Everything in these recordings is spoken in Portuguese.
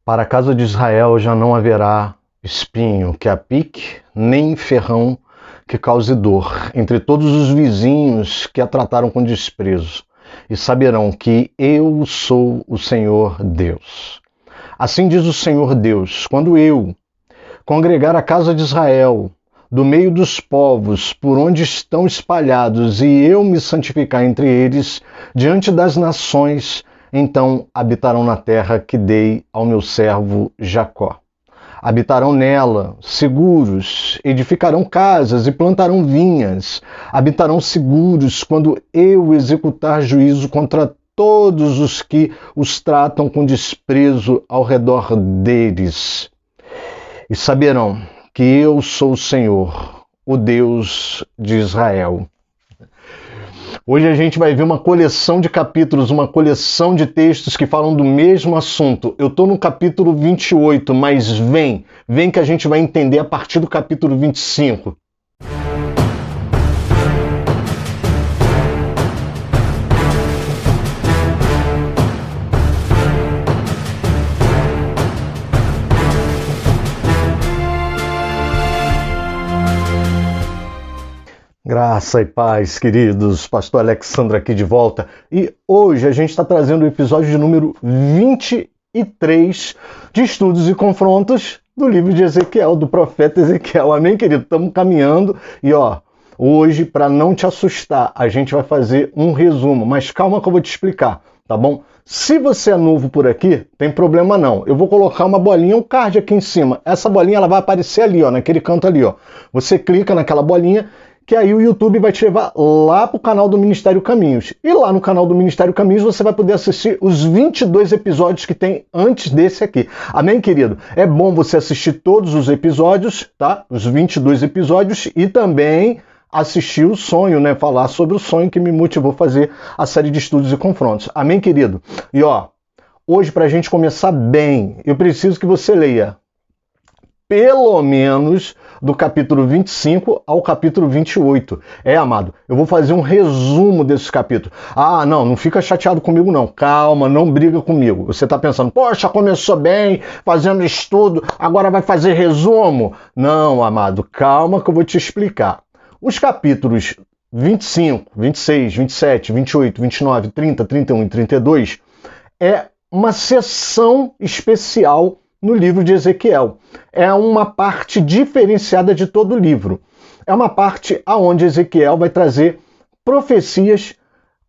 Para a casa de Israel já não haverá espinho que a pique, nem ferrão que cause dor, entre todos os vizinhos que a trataram com desprezo, e saberão que eu sou o Senhor Deus. Assim diz o Senhor Deus, quando eu congregar a casa de Israel do meio dos povos por onde estão espalhados, e eu me santificar entre eles diante das nações, então habitarão na terra que dei ao meu servo Jacó. Habitarão nela, seguros, edificarão casas e plantarão vinhas. Habitarão seguros quando eu executar juízo contra todos os que os tratam com desprezo ao redor deles. E saberão que eu sou o Senhor, o Deus de Israel. Hoje a gente vai ver uma coleção de capítulos, uma coleção de textos que falam do mesmo assunto. Eu estou no capítulo 28, mas vem que a gente vai entender a partir do capítulo 25. Graça e paz, queridos. Pastor Alexandre aqui de volta. E hoje a gente está trazendo o episódio de número 23 de Estudos e Confrontos do livro de Ezequiel, do profeta Ezequiel. Amém, querido? Estamos caminhando e hoje, para não te assustar, a gente vai fazer um resumo, mas calma que eu vou te explicar, tá bom? Se você é novo por aqui, tem problema não. Eu vou colocar uma bolinha, um card aqui em cima. Essa bolinha ela vai aparecer ali, naquele canto ali, Você clica naquela bolinha, que aí o YouTube vai te levar lá para o canal do Ministério Caminhos. E lá no canal do Ministério Caminhos você vai poder assistir os 22 episódios que tem antes desse aqui. Amém, querido? É bom você assistir todos os episódios, tá? Os 22 episódios e também assistir o sonho, né? Falar sobre o sonho que me motivou a fazer a série de estudos e confrontos. Amém, querido? E hoje para a gente começar bem, eu preciso que você leia pelo menos do capítulo 25 ao capítulo 28. Amado, eu vou fazer um resumo desses capítulos. Não fica chateado comigo não. Calma, não briga comigo. Você está pensando, poxa, começou bem, fazendo estudo, agora vai fazer resumo? Não, amado, calma que eu vou te explicar. Os capítulos 25, 26, 27, 28, 29, 30, 31 e 32 é uma sessão especial no livro de Ezequiel. É uma parte diferenciada de todo o livro. É uma parte onde Ezequiel vai trazer profecias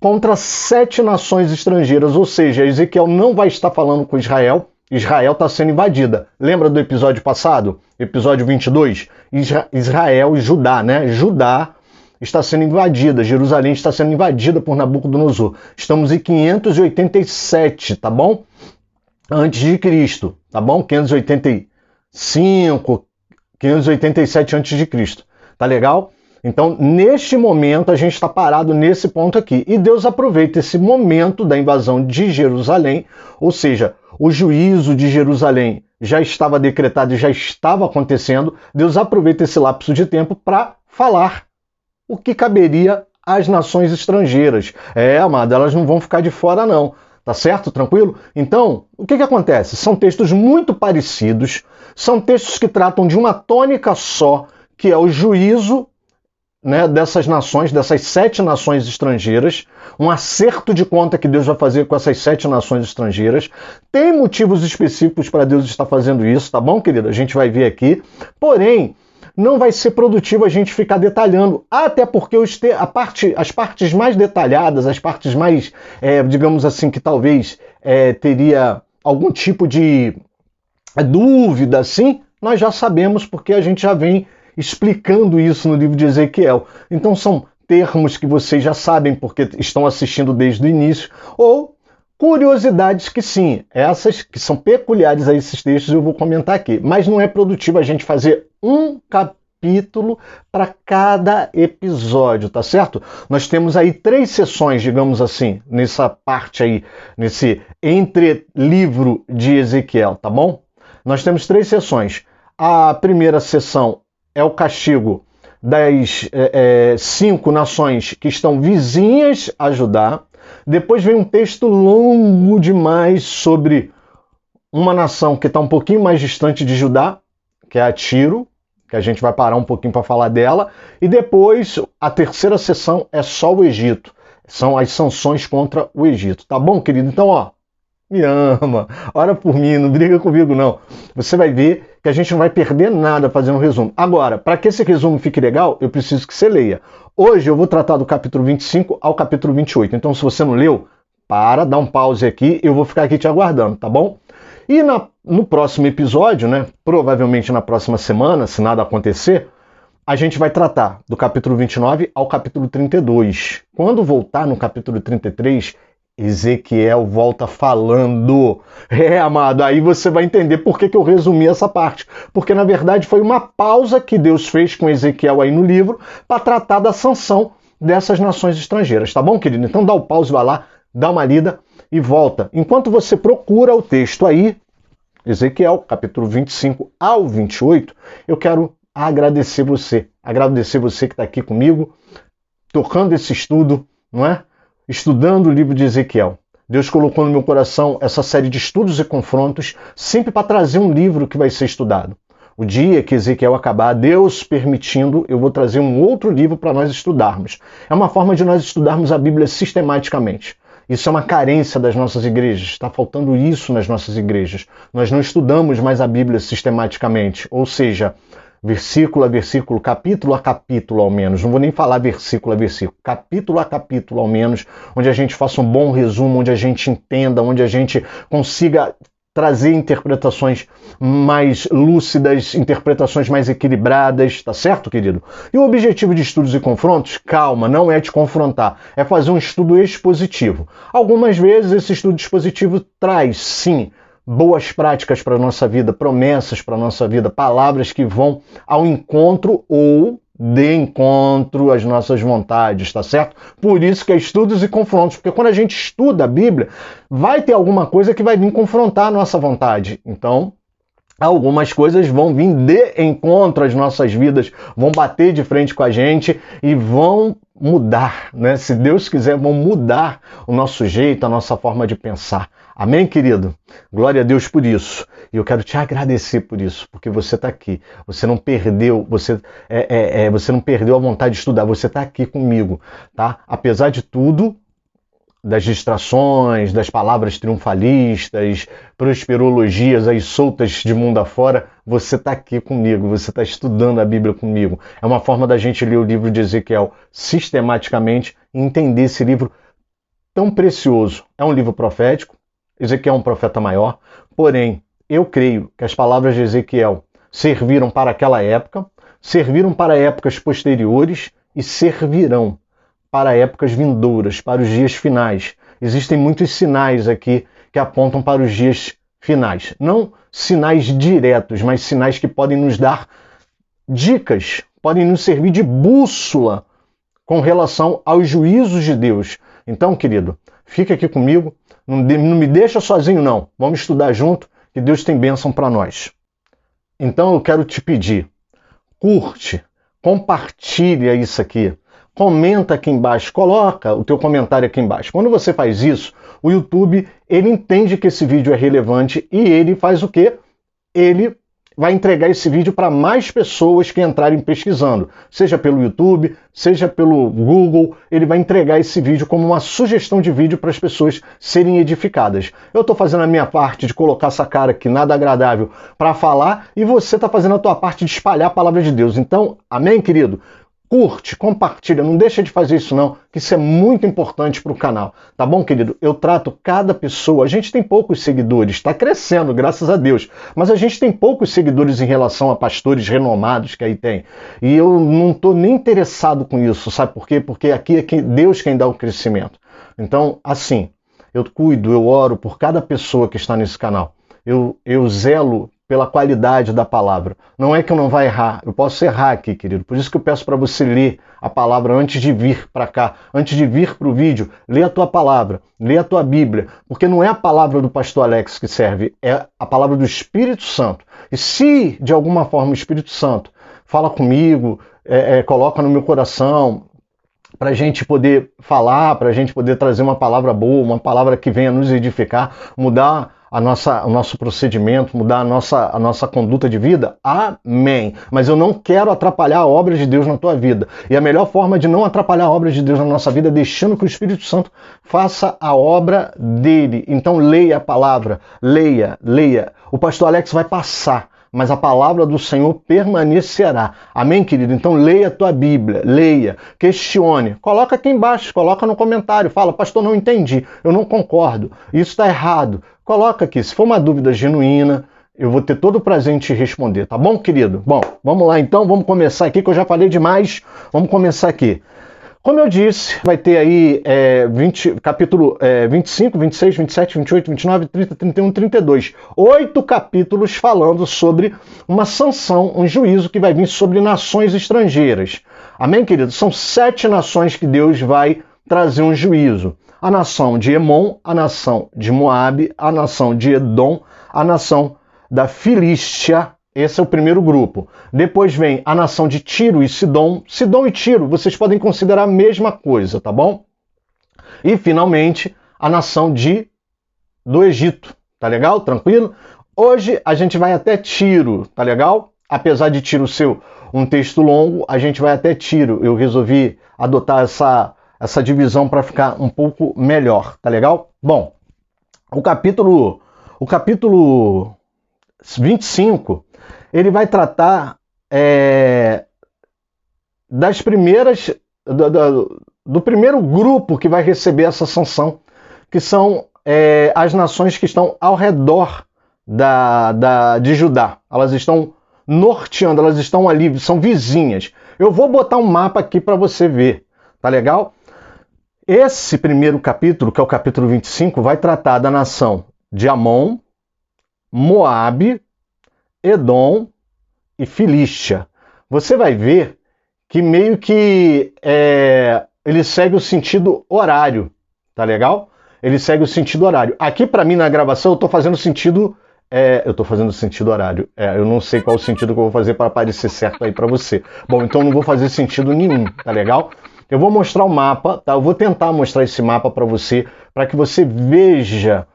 contra 7 nações estrangeiras, ou seja, Ezequiel não vai estar falando com Israel. Israel está sendo invadida. Lembra do episódio passado? Episódio 22? Israel e Judá, né? Judá está sendo invadida, Jerusalém está sendo invadida por Nabucodonosor. Estamos em 587, tá bom? Antes de Cristo, tá bom? 585, 587 antes de Cristo. Tá legal? Então, neste momento, a gente está parado nesse ponto aqui. E Deus aproveita esse momento da invasão de Jerusalém, ou seja, o juízo de Jerusalém já estava decretado e já estava acontecendo. Deus aproveita esse lapso de tempo para falar o que caberia às nações estrangeiras. Amado, elas não vão ficar de fora, não. Tá certo? Tranquilo? Então, o que acontece? São textos muito parecidos, são textos que tratam de uma tônica só, que é o juízo, né, dessas nações, dessas 7 nações estrangeiras, um acerto de conta que Deus vai fazer com essas 7 nações estrangeiras. Tem motivos específicos para Deus estar fazendo isso, tá bom, querido? A gente vai ver aqui. Porém, não vai ser produtivo a gente ficar detalhando, até porque as partes mais detalhadas, as partes mais, digamos assim, que talvez teria algum tipo de dúvida, assim, nós já sabemos porque a gente já vem explicando isso no livro de Ezequiel. Então são termos que vocês já sabem porque estão assistindo desde o início, ou curiosidades que sim, essas que são peculiares a esses textos eu vou comentar aqui. Mas não é produtivo a gente fazer um capítulo para cada episódio, tá certo? Nós temos aí 3 sessões, digamos assim, nessa parte aí, nesse entre-livro de Ezequiel, tá bom? Nós temos 3 sessões. A primeira sessão é o castigo das 5 nações que estão vizinhas a Judá. Depois vem um texto longo demais sobre uma nação que está um pouquinho mais distante de Judá, que é a Tiro, que a gente vai parar um pouquinho para falar dela, e depois a terceira sessão é só o Egito. São as sanções contra o Egito. Tá bom, querido? Então, ó, me ama, ora por mim, não briga comigo não. Você vai ver que a gente não vai perder nada fazendo um resumo. Agora, para que esse resumo fique legal, eu preciso que você leia. Hoje eu vou tratar do capítulo 25 ao capítulo 28. Então, se você não leu, dá um pause aqui, eu vou ficar aqui te aguardando, tá bom? E no próximo episódio, né, provavelmente na próxima semana, se nada acontecer, a gente vai tratar do capítulo 29 ao capítulo 32. Quando voltar no capítulo 33, Ezequiel volta falando. Amado, aí você vai entender por que eu resumi essa parte. Porque, na verdade, foi uma pausa que Deus fez com Ezequiel aí no livro para tratar da sanção dessas nações estrangeiras. Tá bom, querido? Então dá o pause, vai lá, dá uma lida e volta. Enquanto você procura o texto aí, Ezequiel, capítulo 25 ao 28, eu quero agradecer você que está aqui comigo, tocando esse estudo, não é? Estudando o livro de Ezequiel. Deus colocou no meu coração essa série de estudos e confrontos, sempre para trazer um livro que vai ser estudado. O dia que Ezequiel acabar, Deus permitindo, eu vou trazer um outro livro para nós estudarmos. É uma forma de nós estudarmos a Bíblia sistematicamente. Isso é uma carência das nossas igrejas. Está faltando isso nas nossas igrejas. Nós não estudamos mais a Bíblia sistematicamente. Ou seja, versículo a versículo, capítulo a capítulo ao menos. Não vou nem falar versículo a versículo. Capítulo a capítulo ao menos. Onde a gente faça um bom resumo, onde a gente entenda, onde a gente consiga trazer interpretações mais lúcidas, interpretações mais equilibradas, tá certo, querido? E o objetivo de estudos e confrontos, calma, não é te confrontar, é fazer um estudo expositivo. Algumas vezes esse estudo expositivo traz, sim, boas práticas para a nossa vida, promessas para a nossa vida, palavras que vão ao encontro ou de encontro às nossas vontades, tá certo? Por isso que é estudos e confrontos, porque quando a gente estuda a Bíblia, vai ter alguma coisa que vai vir confrontar a nossa vontade. Então, algumas coisas vão vir de encontro às nossas vidas, vão bater de frente com a gente e vão mudar, né? Se Deus quiser, vão mudar o nosso jeito, a nossa forma de pensar. Amém, querido? Glória a Deus por isso. E eu quero te agradecer por isso, porque você está aqui. Você não perdeu, você não perdeu a vontade de estudar. Você está aqui comigo, tá? Apesar de tudo, das distrações, das palavras triunfalistas, prosperologias aí soltas de mundo afora, você está aqui comigo, você está estudando a Bíblia comigo. É uma forma da gente ler o livro de Ezequiel sistematicamente e entender esse livro tão precioso. É um livro profético, Ezequiel é um profeta maior, porém, eu creio que as palavras de Ezequiel serviram para aquela época, serviram para épocas posteriores e servirão para épocas vindouras, para os dias finais. Existem muitos sinais aqui que apontam para os dias finais. Não sinais diretos, mas sinais que podem nos dar dicas, podem nos servir de bússola com relação aos juízos de Deus. Então, querido, fica aqui comigo, não me deixa sozinho não. Vamos estudar junto, que Deus tem bênção para nós. Então eu quero te pedir, curte, compartilha isso aqui. Comenta aqui embaixo, coloca o teu comentário aqui embaixo. Quando você faz isso, o YouTube, ele entende que esse vídeo é relevante e ele faz o quê? Ele vai entregar esse vídeo para mais pessoas que entrarem pesquisando. Seja pelo YouTube, seja pelo Google, ele vai entregar esse vídeo como uma sugestão de vídeo para as pessoas serem edificadas. Eu estou fazendo a minha parte de colocar essa cara aqui, nada agradável, para falar, e você está fazendo a tua parte de espalhar a palavra de Deus. Então, amém, querido? Curte, compartilha, não deixa de fazer isso não, que isso é muito importante para o canal, tá bom, querido? Eu trato cada pessoa, a gente tem poucos seguidores, está crescendo, graças a Deus, mas a gente tem poucos seguidores em relação a pastores renomados que aí tem, e eu não estou nem interessado com isso, sabe por quê? Porque aqui é Deus quem dá o crescimento. Então, assim, eu cuido, eu oro por cada pessoa que está nesse canal, eu zelo pela qualidade da palavra. Não é que eu não vá errar, eu posso errar aqui, querido. Por isso que eu peço para você ler a palavra antes de vir para cá, antes de vir para o vídeo, lê a tua palavra, lê a tua Bíblia, porque não é a palavra do pastor Alex que serve, é a palavra do Espírito Santo. E se, de alguma forma, o Espírito Santo fala comigo, coloca no meu coração para a gente poder falar, para a gente poder trazer uma palavra boa, uma palavra que venha nos edificar, mudar o nosso procedimento, mudar a nossa conduta de vida. Amém. Mas eu não quero atrapalhar a obra de Deus na tua vida. E a melhor forma de não atrapalhar a obra de Deus na nossa vida é deixando que o Espírito Santo faça a obra dele. Então leia a palavra, leia. O pastor Alex vai passar, mas a palavra do Senhor permanecerá. Amém, querido? Então leia a tua Bíblia, leia, questione, coloca aqui embaixo, coloca no comentário, fala, pastor, não entendi, eu não concordo, isso está errado. Coloca aqui, se for uma dúvida genuína, eu vou ter todo o prazer em te responder, tá bom, querido? Bom, vamos lá então, vamos começar aqui, que eu já falei demais, vamos começar aqui. Como eu disse, vai ter aí capítulo 25, 26, 27, 28, 29, 30, 31, 32. 8 capítulos falando sobre uma sanção, um juízo que vai vir sobre nações estrangeiras. Amém, querido? São 7 nações que Deus vai trazer um juízo. A nação de Emon, a nação de Moabe, a nação de Edom, a nação da Filístia. Esse é o primeiro grupo. Depois vem a nação de Tiro e Sidom. Sidom e Tiro, vocês podem considerar a mesma coisa, tá bom? E, finalmente, a nação do Egito. Tá legal? Tranquilo? Hoje a gente vai até Tiro, tá legal? Apesar de Tiro ser um texto longo, a gente vai até Tiro. Eu resolvi adotar essa divisão para ficar um pouco melhor, tá legal? Bom, o capítulo 25... ele vai tratar das primeiras, do primeiro grupo que vai receber essa sanção, que são as nações que estão ao redor de Judá. Elas estão norteando, elas estão ali, são vizinhas. Eu vou botar um mapa aqui para você ver, tá legal? Esse primeiro capítulo, que é o capítulo 25, vai tratar da nação de Amon, Moabe, Edom e Filístia. Você vai ver que meio que ele segue o sentido horário, tá legal? Ele segue o sentido horário. Aqui para mim na gravação eu estou fazendo sentido horário. Eu não sei qual o sentido que eu vou fazer para parecer certo aí para você. Bom, então não vou fazer sentido nenhum, tá legal? Eu vou mostrar o mapa, tá? Eu vou tentar mostrar esse mapa para você que você veja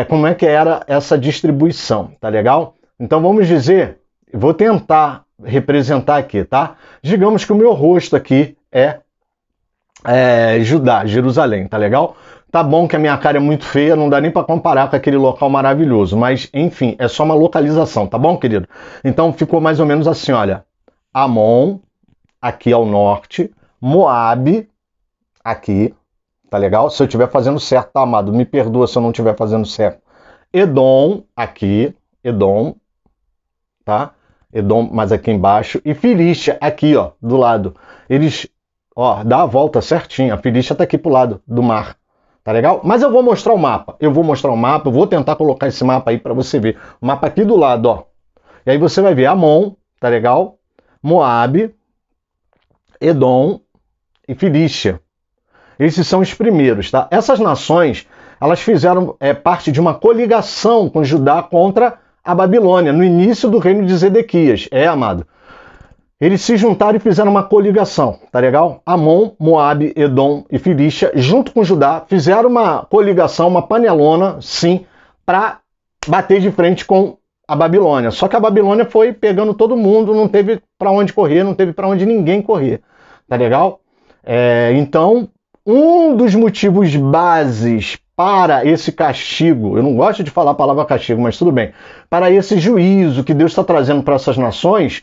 como é que era essa distribuição, tá legal? Então vamos dizer, vou tentar representar aqui, tá? Digamos que o meu rosto aqui é Judá, Jerusalém, tá legal? Tá bom que a minha cara é muito feia, não dá nem para comparar com aquele local maravilhoso, mas enfim, é só uma localização, tá bom, querido? Então ficou mais ou menos assim, olha. Amon, aqui ao norte, Moabe, aqui, tá legal? Se eu estiver fazendo certo, tá, amado? Me perdoa se eu não estiver fazendo certo. Edom, aqui, Edom, tá? Edom, mas aqui embaixo. E Filístia, aqui, ó, do lado. Eles, ó, dá a volta certinho. A Filístia tá aqui pro lado do mar. Tá legal? Mas eu vou mostrar o mapa. Eu vou tentar colocar esse mapa aí para você ver. O mapa aqui do lado, ó. E aí você vai ver Amon, tá legal? Moabe, Edom e Filístia. Esses são os primeiros, tá? Essas nações, elas fizeram parte de uma coligação com Judá contra a Babilônia, no início do reino de Zedequias. Amado. Eles se juntaram e fizeram uma coligação, tá legal? Amon, Moabe, Edom e Filístia, junto com Judá, fizeram uma coligação, uma panelona, sim, para bater de frente com a Babilônia. Só que a Babilônia foi pegando todo mundo, não teve para onde correr, não teve para onde ninguém correr, tá legal? Então, um dos motivos bases para esse castigo, eu não gosto de falar a palavra castigo, mas tudo bem, para esse juízo que Deus está trazendo para essas nações,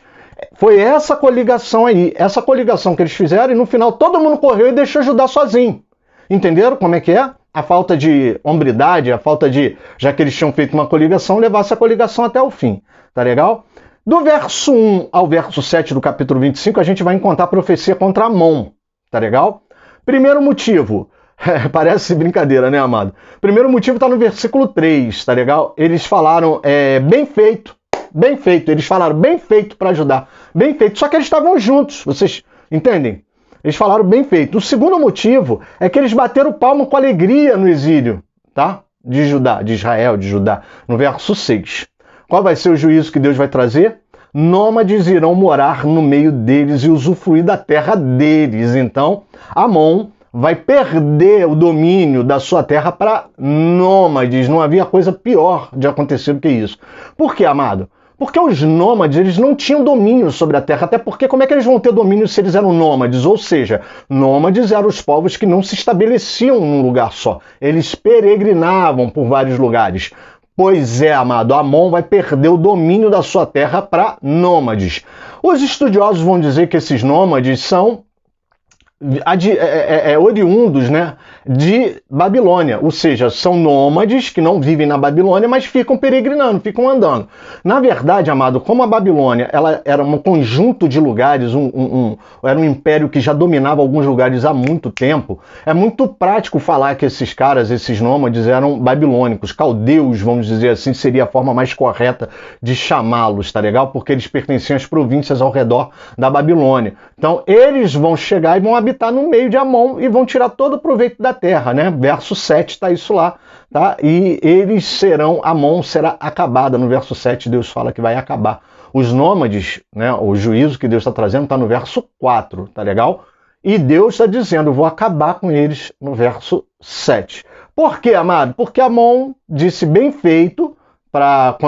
foi essa coligação aí, essa coligação que eles fizeram, e no final todo mundo correu e deixou Judá sozinho. Entenderam como é que é? A falta de hombridade, a falta de, já que eles tinham feito uma coligação, levar essa coligação até o fim. Tá legal? Do verso 1 ao verso 7 do capítulo 25, a gente vai encontrar a profecia contra Amon. Tá legal? Primeiro motivo, parece brincadeira, né, amado? Primeiro motivo está no versículo 3, tá legal? Eles falaram, bem feito, eles falaram bem feito para ajudar, bem feito, só que eles estavam juntos, vocês entendem? Eles falaram bem feito. O segundo motivo é que eles bateram palma com alegria no exílio, tá? De Judá, de Israel, de Judá, no verso 6. Qual vai ser o juízo que Deus vai trazer? nômades irão morar no meio deles e usufruir da terra deles. Então, Amon vai perder o domínio da sua terra para nômades. Não havia coisa pior de acontecer do que isso. Por quê, amado? Porque os nômades, eles não tinham domínio sobre a terra, até porque como é que eles vão ter domínio se eles eram nômades? Ou seja, nômades eram os povos que não se estabeleciam num lugar só. Eles peregrinavam por vários lugares. Pois é, amado, Amon vai perder o domínio da sua terra para nômades. Os estudiosos vão dizer que esses nômades são oriundos, né, de Babilônia, ou seja, são nômades que não vivem na Babilônia, mas ficam peregrinando, ficam andando. Na verdade, amado, como a Babilônia ela era um conjunto de lugares, era um império que já dominava alguns lugares há muito tempo, é muito prático falar que esses caras, esses nômades, eram babilônicos, caldeus, vamos dizer assim, seria a forma mais correta de chamá-los, tá legal? Porque eles pertenciam às províncias ao redor da Babilônia. Então, eles vão chegar e vão habitar no meio de Amon e vão tirar todo o proveito da terra, né? Verso 7 está isso lá, tá? E eles serão, Amon será acabada. No verso 7 Deus fala que vai acabar. Os nômades, né? O juízo que Deus está trazendo está no verso 4, tá legal? E Deus está dizendo, vou acabar com eles no verso 7. Por quê, amado? Porque Amon disse bem feito para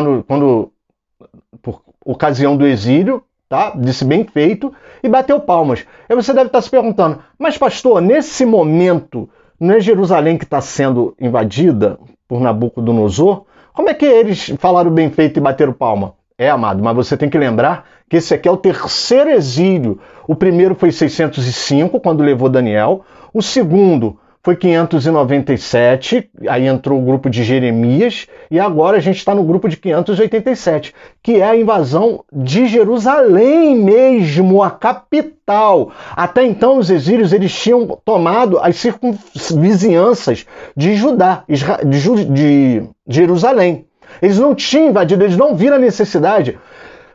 por ocasião do exílio, tá? Disse bem feito e bateu palmas. Aí você deve estar se perguntando, mas pastor, nesse momento, não é Jerusalém que está sendo invadida por Nabucodonosor? Como é que eles falaram bem feito e bateram palma? É, amado, mas você tem que lembrar que esse aqui é o terceiro exílio. O primeiro foi 605, quando levou Daniel. O segundo foi 597, aí entrou o grupo de Jeremias, e agora a gente está no grupo de 587, que é a invasão de Jerusalém mesmo, a capital. Até então os exílios eles tinham tomado as circunvizinhanças de Judá, de Jerusalém. Eles não tinham invadido, eles não viram a necessidade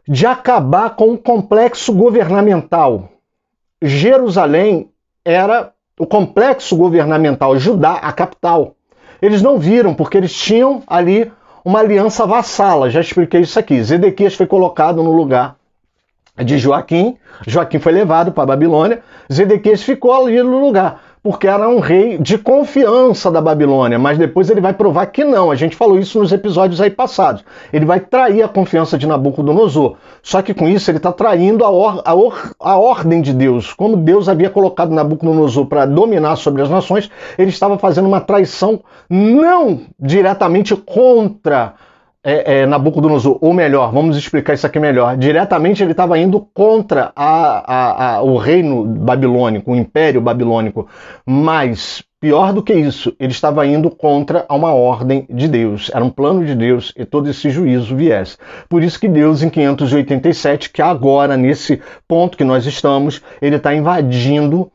de acabar com o complexo governamental. Jerusalém era o complexo governamental, Judá, a capital. Eles não viram, porque eles tinham ali uma aliança vassala. Já expliquei isso aqui. Zedequias foi colocado no lugar de Joaquim. Joaquim foi levado para a Babilônia. Zedequias ficou ali no lugar, porque era um rei de confiança da Babilônia, mas depois ele vai provar que não. A gente falou isso nos episódios aí passados. Ele vai trair a confiança de Nabucodonosor. Só que com isso ele está traindo a ordem de Deus. Como Deus havia colocado Nabucodonosor para dominar sobre as nações, ele estava fazendo uma traição não diretamente contra Nabucodonosor, ou melhor, vamos explicar isso aqui melhor. Diretamente ele estava indo contra o reino babilônico, o império babilônico, mas pior do que isso, ele estava indo contra uma ordem de Deus, era um plano de Deus e todo esse juízo viesse. Por isso que Deus em 587, que agora nesse ponto que nós estamos, ele está invadindo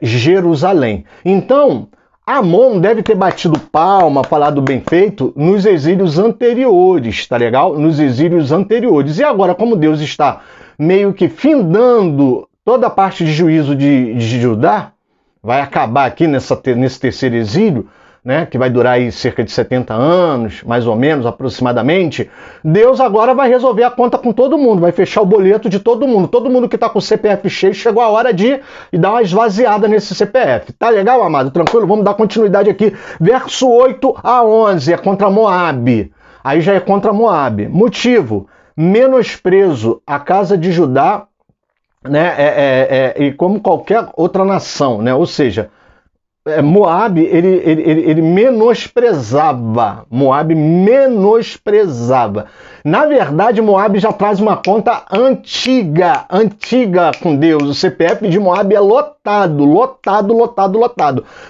Jerusalém. Então, Amon deve ter batido palma, falado bem feito, nos exílios anteriores, tá legal? Nos exílios anteriores. E agora, como Deus está meio que findando toda a parte de juízo de Judá, vai acabar aqui nesse terceiro exílio, né, que vai durar aí cerca de 70 anos, mais ou menos, aproximadamente, Deus agora vai resolver a conta com todo mundo, vai fechar o boleto de todo mundo que está com o CPF cheio, chegou a hora de dar uma esvaziada nesse CPF. Tá legal, amado? Tranquilo? Vamos dar continuidade aqui. Verso 8 a 11, é contra Moabe. Aí já é contra Moabe. Motivo, menosprezo a casa de Judá, né, e como qualquer outra nação, né, ou seja, Moabe, ele menosprezava. Moabe menosprezava. Na verdade, Moabe já traz uma conta antiga com Deus. O CPF de Moabe é lotado.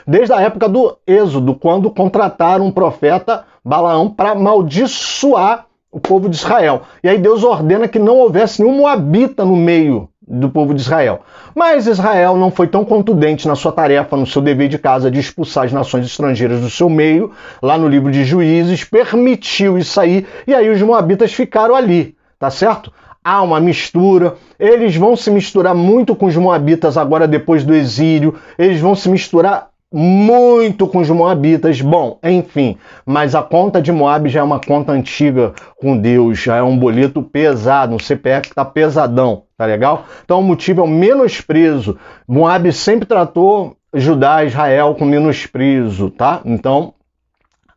Desde a época do Êxodo, quando contrataram um profeta, Balaão, para amaldiçoar o povo de Israel. E aí Deus ordena que não houvesse nenhum moabita no meio do povo de Israel. Mas Israel não foi tão contundente na sua tarefa, no seu dever de casa de expulsar as nações estrangeiras do seu meio, lá no livro de Juízes, permitiu isso aí, e aí os moabitas ficaram ali, tá certo? Há uma mistura, eles vão se misturar muito com os moabitas agora depois do exílio, eles vão se misturar muito com os moabitas. Bom, enfim, mas a conta de Moabe já é uma conta antiga com Deus, já é um boleto pesado, um CPF que tá pesadão, tá legal? Então o motivo é o menosprezo. Moabe sempre tratou Judá, Israel com menosprezo, tá? Então,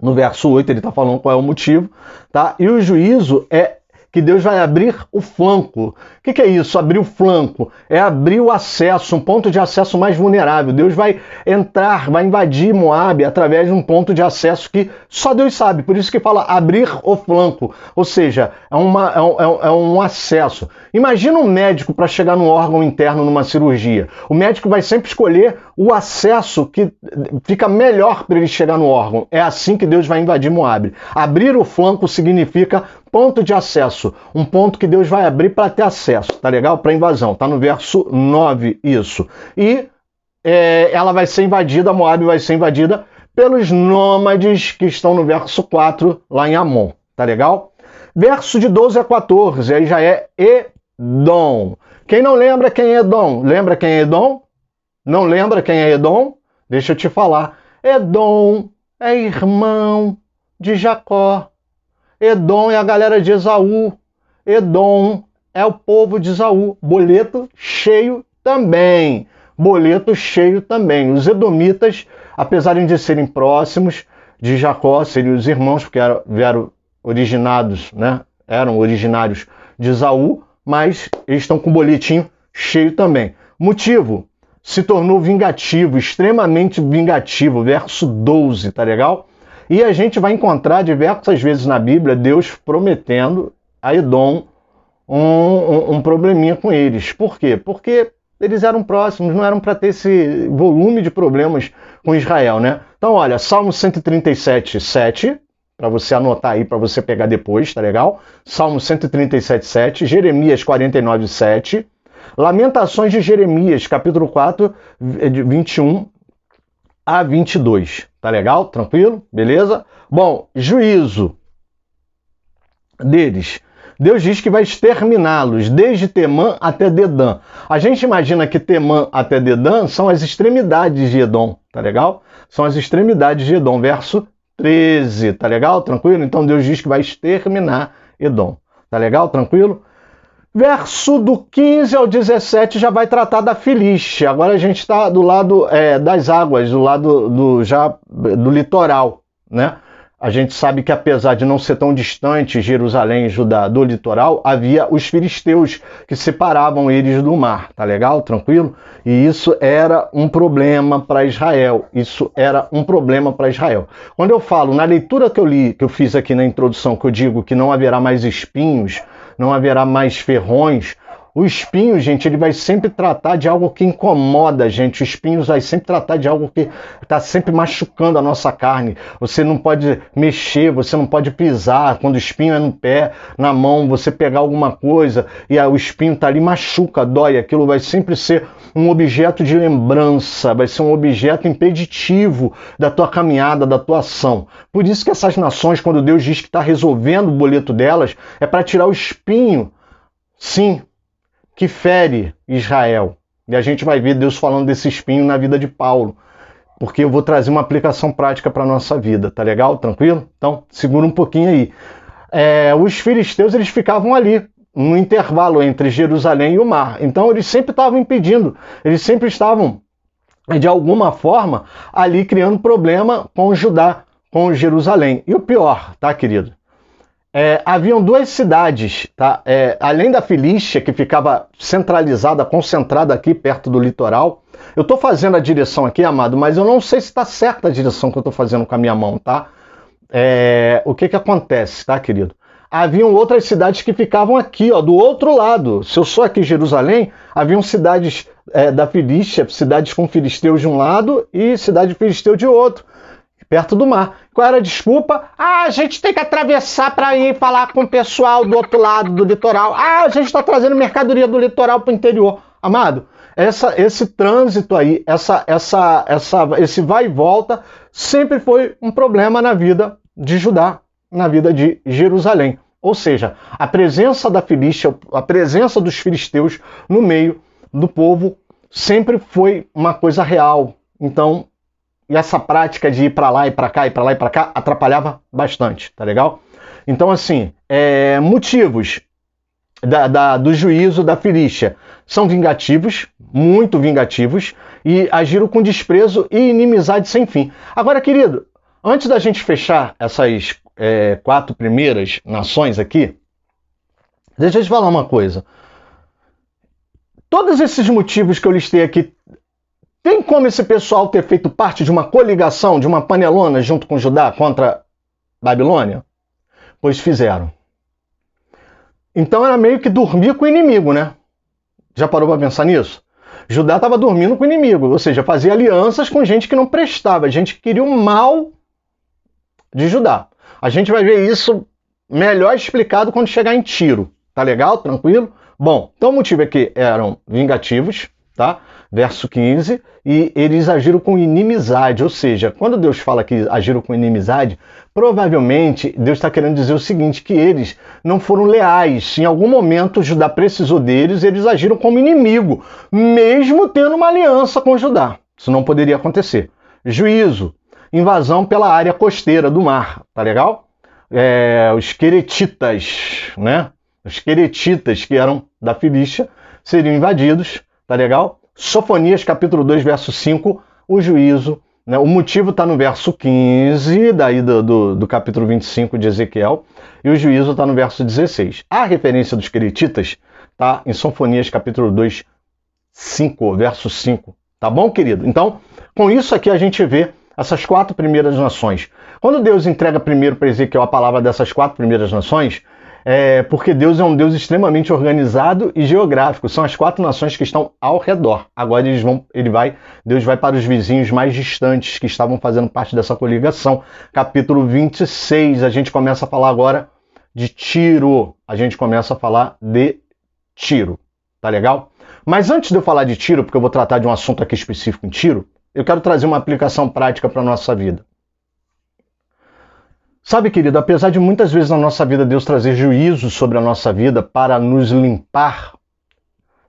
no verso 8 ele tá falando qual é o motivo, tá? E o juízo é que Deus vai abrir o flanco. O que é isso? Abrir o flanco é abrir o acesso, um ponto de acesso mais vulnerável. Deus vai entrar, vai invadir Moabe através de um ponto de acesso que só Deus sabe. Por isso que fala abrir o flanco. Ou seja, é um acesso. Imagina um médico para chegar num órgão interno numa cirurgia. O médico vai sempre escolher o acesso que fica melhor para ele chegar no órgão. É assim que Deus vai invadir Moabe. Abrir o flanco significa ponto de acesso, um ponto que Deus vai abrir para ter acesso, tá legal? Para invasão, tá no verso 9 isso. E ela vai ser invadida, Moabe vai ser invadida pelos nômades que estão no verso 4 lá em Amon, tá legal? Verso de 12 a 14, aí já é Edom. Quem não lembra quem é Edom? Lembra quem é Edom? Não lembra quem é Edom? Deixa eu te falar. Edom é irmão de Jacó. Edom é a galera de Esaú. Edom é o povo de Esaú. Boleto cheio também. Boleto cheio também. Os edomitas, apesar de serem próximos de Jacó, seriam os irmãos, porque eram originados, né? Eram originários de Esaú, mas eles estão com o boletim cheio também. Motivo: se tornou vingativo, extremamente vingativo. Verso 12, tá legal? E a gente vai encontrar diversas vezes na Bíblia Deus prometendo a Edom um probleminha com eles. Por quê? Porque eles eram próximos, não eram para ter esse volume de problemas com Israel, né? Então, olha, Salmo 137, 7, para você anotar aí, para você pegar depois, tá legal? Salmo 137, 7, Jeremias 49, 7, Lamentações de Jeremias, capítulo 4, 21 a 22. Tá legal? Tranquilo? Beleza? Bom, juízo deles. Deus diz que vai exterminá-los, desde Temã até Dedã. A gente imagina que Temã até Dedã são as extremidades de Edom, tá legal? São as extremidades de Edom, verso 13, tá legal? Tranquilo? Então Deus diz que vai exterminar Edom. Tá legal? Tranquilo? Verso do 15 ao 17 já vai tratar da Filístia. Agora a gente está do lado das águas, do lado do litoral, né? A gente sabe que apesar de não ser tão distante Jerusalém e Judá do litoral, havia os filisteus que separavam eles do mar, tá legal? Tranquilo? E isso era um problema para Israel. Isso era um problema para Israel. Quando eu falo, na leitura que eu li, que eu fiz aqui na introdução, que eu digo que não haverá mais espinhos, não haverá mais ferrões. O espinho, gente, ele vai sempre tratar de algo que incomoda a gente. O espinho vai sempre tratar de algo que está sempre machucando a nossa carne. Você não pode mexer, você não pode pisar. Quando o espinho é no pé, na mão, você pegar alguma coisa e o espinho está ali, machuca, dói. Aquilo vai sempre ser um objeto de lembrança, vai ser um objeto impeditivo da tua caminhada, da tua ação. Por isso que essas nações, quando Deus diz que está resolvendo o boleto delas, é para tirar o espinho, sim, que fere Israel. E a gente vai ver Deus falando desse espinho na vida de Paulo, porque eu vou trazer uma aplicação prática para a nossa vida, tá legal? Tranquilo? Então, segura um pouquinho aí. Os filisteus, eles ficavam ali, no intervalo entre Jerusalém e o mar. Então, eles sempre estavam impedindo, eles sempre estavam, de alguma forma, ali criando problema com Judá, com Jerusalém. E o pior, tá, querido? Haviam duas cidades, tá? Além da Filístia, que ficava centralizada, concentrada aqui perto do litoral. Eu estou fazendo a direção aqui, amado, mas eu não sei se está certa a direção que eu estou fazendo com a minha mão, tá? O que acontece, tá, querido? Haviam outras cidades que ficavam aqui, ó, do outro lado. Se eu sou aqui em Jerusalém, haviam cidades da Filístia, cidades com filisteus de um lado e cidade de filisteu de outro, perto do mar. Qual era a desculpa? A gente tem que atravessar para ir falar com o pessoal do outro lado do litoral. A gente está trazendo mercadoria do litoral para o interior. Amado, esse trânsito aí, esse vai e volta, sempre foi um problema na vida de Judá, na vida de Jerusalém. Ou seja, a presença da Filístia, a presença dos filisteus no meio do povo sempre foi uma coisa real. Então, e essa prática de ir para lá e para cá, e para lá e para cá, atrapalhava bastante, tá legal? Então, assim, motivos do juízo da Filístia são vingativos, muito vingativos, e agiram com desprezo e inimizade sem fim. Agora, querido, antes da gente fechar essas 4 primeiras nações aqui, deixa eu te falar uma coisa. Todos esses motivos que eu listei aqui, tem como esse pessoal ter feito parte de uma coligação, de uma panelona junto com Judá contra Babilônia? Pois fizeram. Então era meio que dormir com o inimigo, né? Já parou para pensar nisso? Judá estava dormindo com o inimigo, ou seja, fazia alianças com gente que não prestava, gente que queria o mal de Judá. A gente vai ver isso melhor explicado quando chegar em Tiro. Tá legal? Tranquilo? Bom, então o motivo é que eram vingativos, tá? Verso 15, e eles agiram com inimizade, ou seja, quando Deus fala que agiram com inimizade, provavelmente Deus está querendo dizer o seguinte, que eles não foram leais. Em algum momento Judá precisou deles, eles agiram como inimigo, mesmo tendo uma aliança com Judá. Isso não poderia acontecer. Juízo, invasão pela área costeira do mar, tá legal? Os queretitas, né? Os queretitas, que eram da Filístia, seriam invadidos, tá legal? Sofonias, capítulo 2, verso 5, o juízo, né? O motivo está no verso 15, daí do capítulo 25 de Ezequiel, e o juízo está no verso 16. A referência dos queretitas está em Sofonias, capítulo 2, 5, verso 5. Tá bom, querido? Então, com isso aqui a gente vê essas 4 primeiras nações. Quando Deus entrega primeiro para Ezequiel a palavra dessas 4 primeiras nações, porque Deus é um Deus extremamente organizado e geográfico. São as 4 nações que estão ao redor. Agora Deus vai para os vizinhos mais distantes que estavam fazendo parte dessa coligação. Capítulo 26, a gente começa a falar agora de Tiro. Tá legal? Mas antes de eu falar de Tiro, porque eu vou tratar de um assunto aqui específico em Tiro, eu quero trazer uma aplicação prática para a nossa vida. Sabe, querido, apesar de muitas vezes na nossa vida Deus trazer juízo sobre a nossa vida para nos limpar,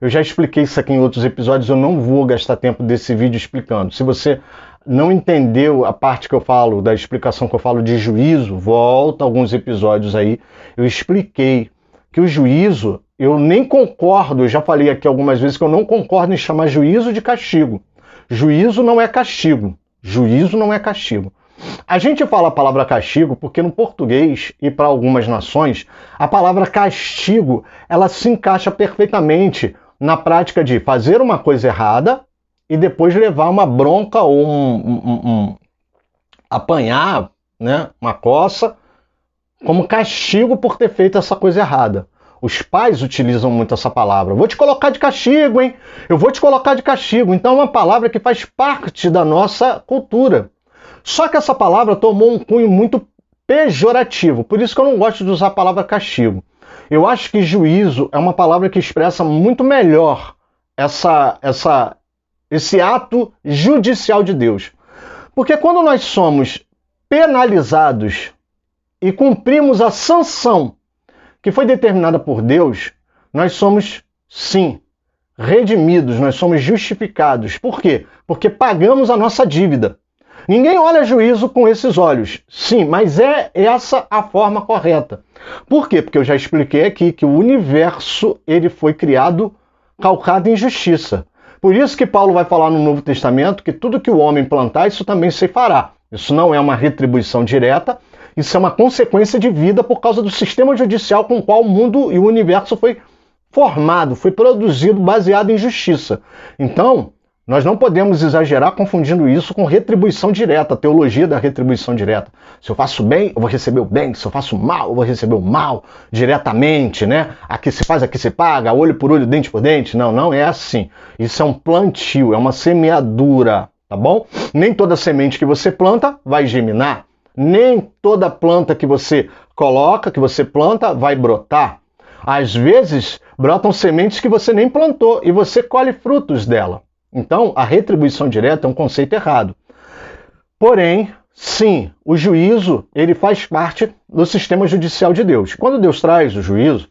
eu já expliquei isso aqui em outros episódios, eu não vou gastar tempo desse vídeo explicando. Se você não entendeu a parte que eu falo, da explicação que eu falo de juízo, volta alguns episódios aí, eu expliquei que o juízo, eu nem concordo, eu já falei aqui algumas vezes que eu não concordo em chamar juízo de castigo. Juízo não é castigo. Juízo não é castigo. A gente fala a palavra castigo porque no português e para algumas nações, a palavra castigo, ela se encaixa perfeitamente na prática de fazer uma coisa errada e depois levar uma bronca ou apanhar, né, uma coça, como castigo por ter feito essa coisa errada. Os pais utilizam muito essa palavra. Vou te colocar de castigo, hein? Eu vou te colocar de castigo. Então é uma palavra que faz parte da nossa cultura. Só que essa palavra tomou um cunho muito pejorativo. Por isso que eu não gosto de usar a palavra castigo. Eu acho que juízo é uma palavra que expressa muito melhor esse ato judicial de Deus. Porque quando nós somos penalizados e cumprimos a sanção que foi determinada por Deus, nós somos, sim, redimidos, nós somos justificados. Por quê? Porque pagamos a nossa dívida. Ninguém olha juízo com esses olhos. Sim, mas é essa a forma correta. Por quê? Porque eu já expliquei aqui que o universo ele foi criado calcado em justiça. Por isso que Paulo vai falar no Novo Testamento que tudo que o homem plantar, isso também se fará. Isso não é uma retribuição direta, isso é uma consequência de vida por causa do sistema judicial com o qual o mundo e o universo foi formado, foi produzido baseado em justiça. Então, nós não podemos exagerar confundindo isso com retribuição direta, a teologia da retribuição direta. Se eu faço bem, eu vou receber o bem. Se eu faço mal, eu vou receber o mal diretamente, né? Aqui se faz, aqui se paga, olho por olho, dente por dente. Não, não é assim. Isso é um plantio, é uma semeadura, tá bom? Nem toda semente que você planta vai germinar. Nem toda planta que você coloca, que você planta, vai brotar. Às vezes, brotam sementes que você nem plantou e você colhe frutos dela. Então, a retribuição direta é um conceito errado. Porém, sim, o juízo ele faz parte do sistema judicial de Deus. Quando Deus traz o juízo,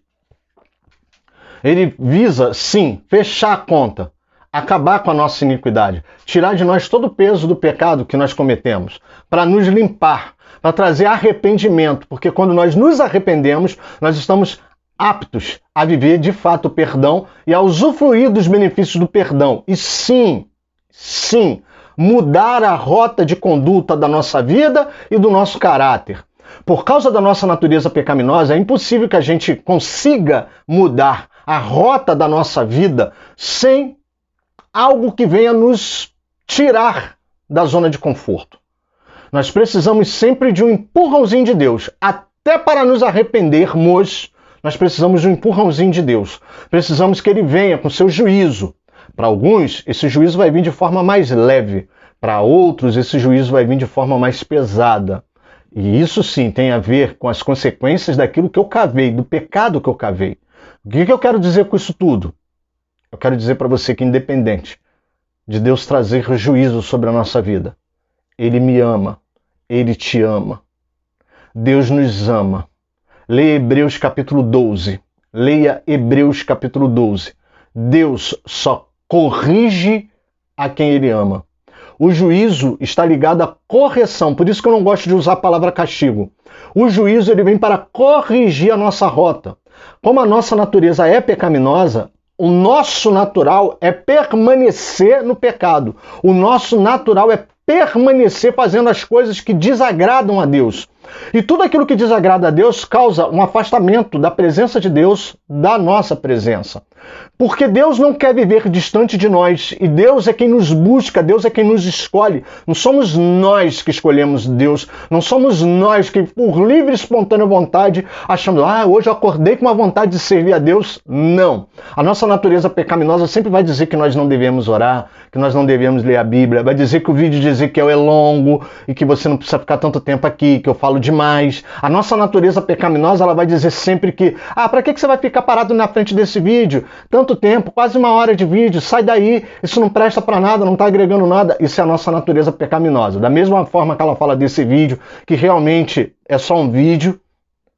ele visa, sim, fechar a conta. acabar com a nossa iniquidade, tirar de nós todo o peso do pecado que nós cometemos, para nos limpar, para trazer arrependimento, porque quando nós nos arrependemos, nós estamos aptos a viver de fato o perdão e a usufruir dos benefícios do perdão. E sim, mudar a rota de conduta da nossa vida e do nosso caráter. Por causa da nossa natureza pecaminosa, é impossível que a gente consiga mudar a rota da nossa vida sem algo que venha nos tirar da zona de conforto. Nós precisamos sempre de um empurrãozinho de Deus. Até para nos arrependermos, nós precisamos de um empurrãozinho de Deus. Precisamos que Ele venha com seu juízo. Para alguns, esse juízo vai vir de forma mais leve. Para outros, esse juízo vai vir de forma mais pesada. E isso sim tem a ver com as consequências daquilo que eu cavei, do pecado que eu cavei. O que eu quero dizer com isso tudo? Eu quero dizer para você que, independente de Deus trazer juízo sobre a nossa vida, Ele me ama, Ele te ama. Deus nos ama. Leia Hebreus capítulo 12. Leia Hebreus capítulo 12. Deus só corrige a quem Ele ama. O juízo está ligado à correção, por isso que eu não gosto de usar a palavra castigo. O juízo ele vem para corrigir a nossa rota. Como a nossa natureza é pecaminosa, o nosso natural é permanecer no pecado. O nosso natural é permanecer fazendo as coisas que desagradam a Deus. E tudo aquilo que desagrada a Deus causa um afastamento da presença de Deus, da nossa presença. Porque Deus não quer viver distante de nós, e Deus é quem nos busca, Deus é quem nos escolhe. Não somos nós que escolhemos Deus, não somos nós que, por livre e espontânea vontade, achamos, hoje eu acordei com uma vontade de servir a Deus. Não. A nossa natureza pecaminosa sempre vai dizer que nós não devemos orar, que nós não devemos ler a Bíblia, vai dizer que o vídeo de Ezequiel é longo e que você não precisa ficar tanto tempo aqui, que eu falo demais. A nossa natureza pecaminosa, ela vai dizer sempre que, para que você vai ficar parado na frente desse vídeo? Tanto tempo, quase 1 hora de vídeo, sai daí, isso não presta para nada, não está agregando nada. Isso é a nossa natureza pecaminosa. Da mesma forma que ela fala desse vídeo, que realmente é só um vídeo,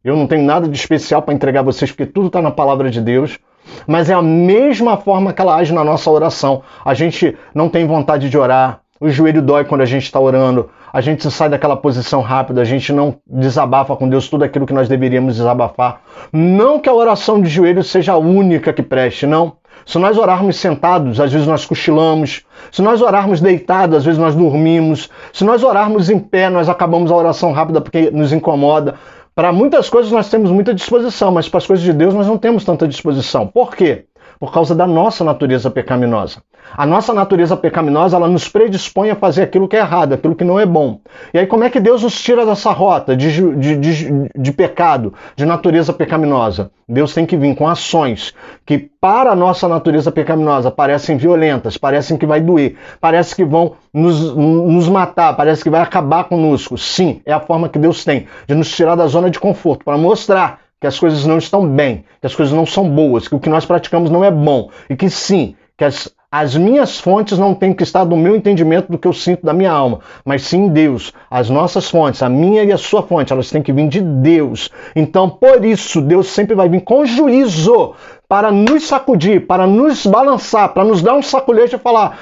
eu não tenho nada de especial para entregar a vocês, porque tudo está na palavra de Deus, mas é a mesma forma que ela age na nossa oração. A gente não tem vontade de orar, o joelho dói quando a gente está orando, a gente sai daquela posição rápida, a gente não desabafa com Deus tudo aquilo que nós deveríamos desabafar. Não que a oração de joelho seja a única que preste, não. Se nós orarmos sentados, às vezes nós cochilamos. Se nós orarmos deitados, às vezes nós dormimos. Se nós orarmos em pé, nós acabamos a oração rápida porque nos incomoda. Para muitas coisas nós temos muita disposição, mas para as coisas de Deus nós não temos tanta disposição. Por quê? Por causa da nossa natureza pecaminosa. A nossa natureza pecaminosa, ela nos predispõe a fazer aquilo que é errado, aquilo que não é bom. E aí como é que Deus nos tira dessa rota de pecado, de natureza pecaminosa? Deus tem que vir com ações que para a nossa natureza pecaminosa parecem violentas, parecem que vai doer, parece que vão nos matar, parece que vai acabar conosco. Sim, é a forma que Deus tem de nos tirar da zona de conforto, para mostrar que as coisas não estão bem, que as coisas não são boas, que o que nós praticamos não é bom, e que sim, que as minhas fontes não têm que estar do meu entendimento do que eu sinto da minha alma, mas sim Deus. As nossas fontes, a minha e a sua fonte, elas têm que vir de Deus. Então, por isso, Deus sempre vai vir com juízo para nos sacudir, para nos balançar, para nos dar um saculejo e falar: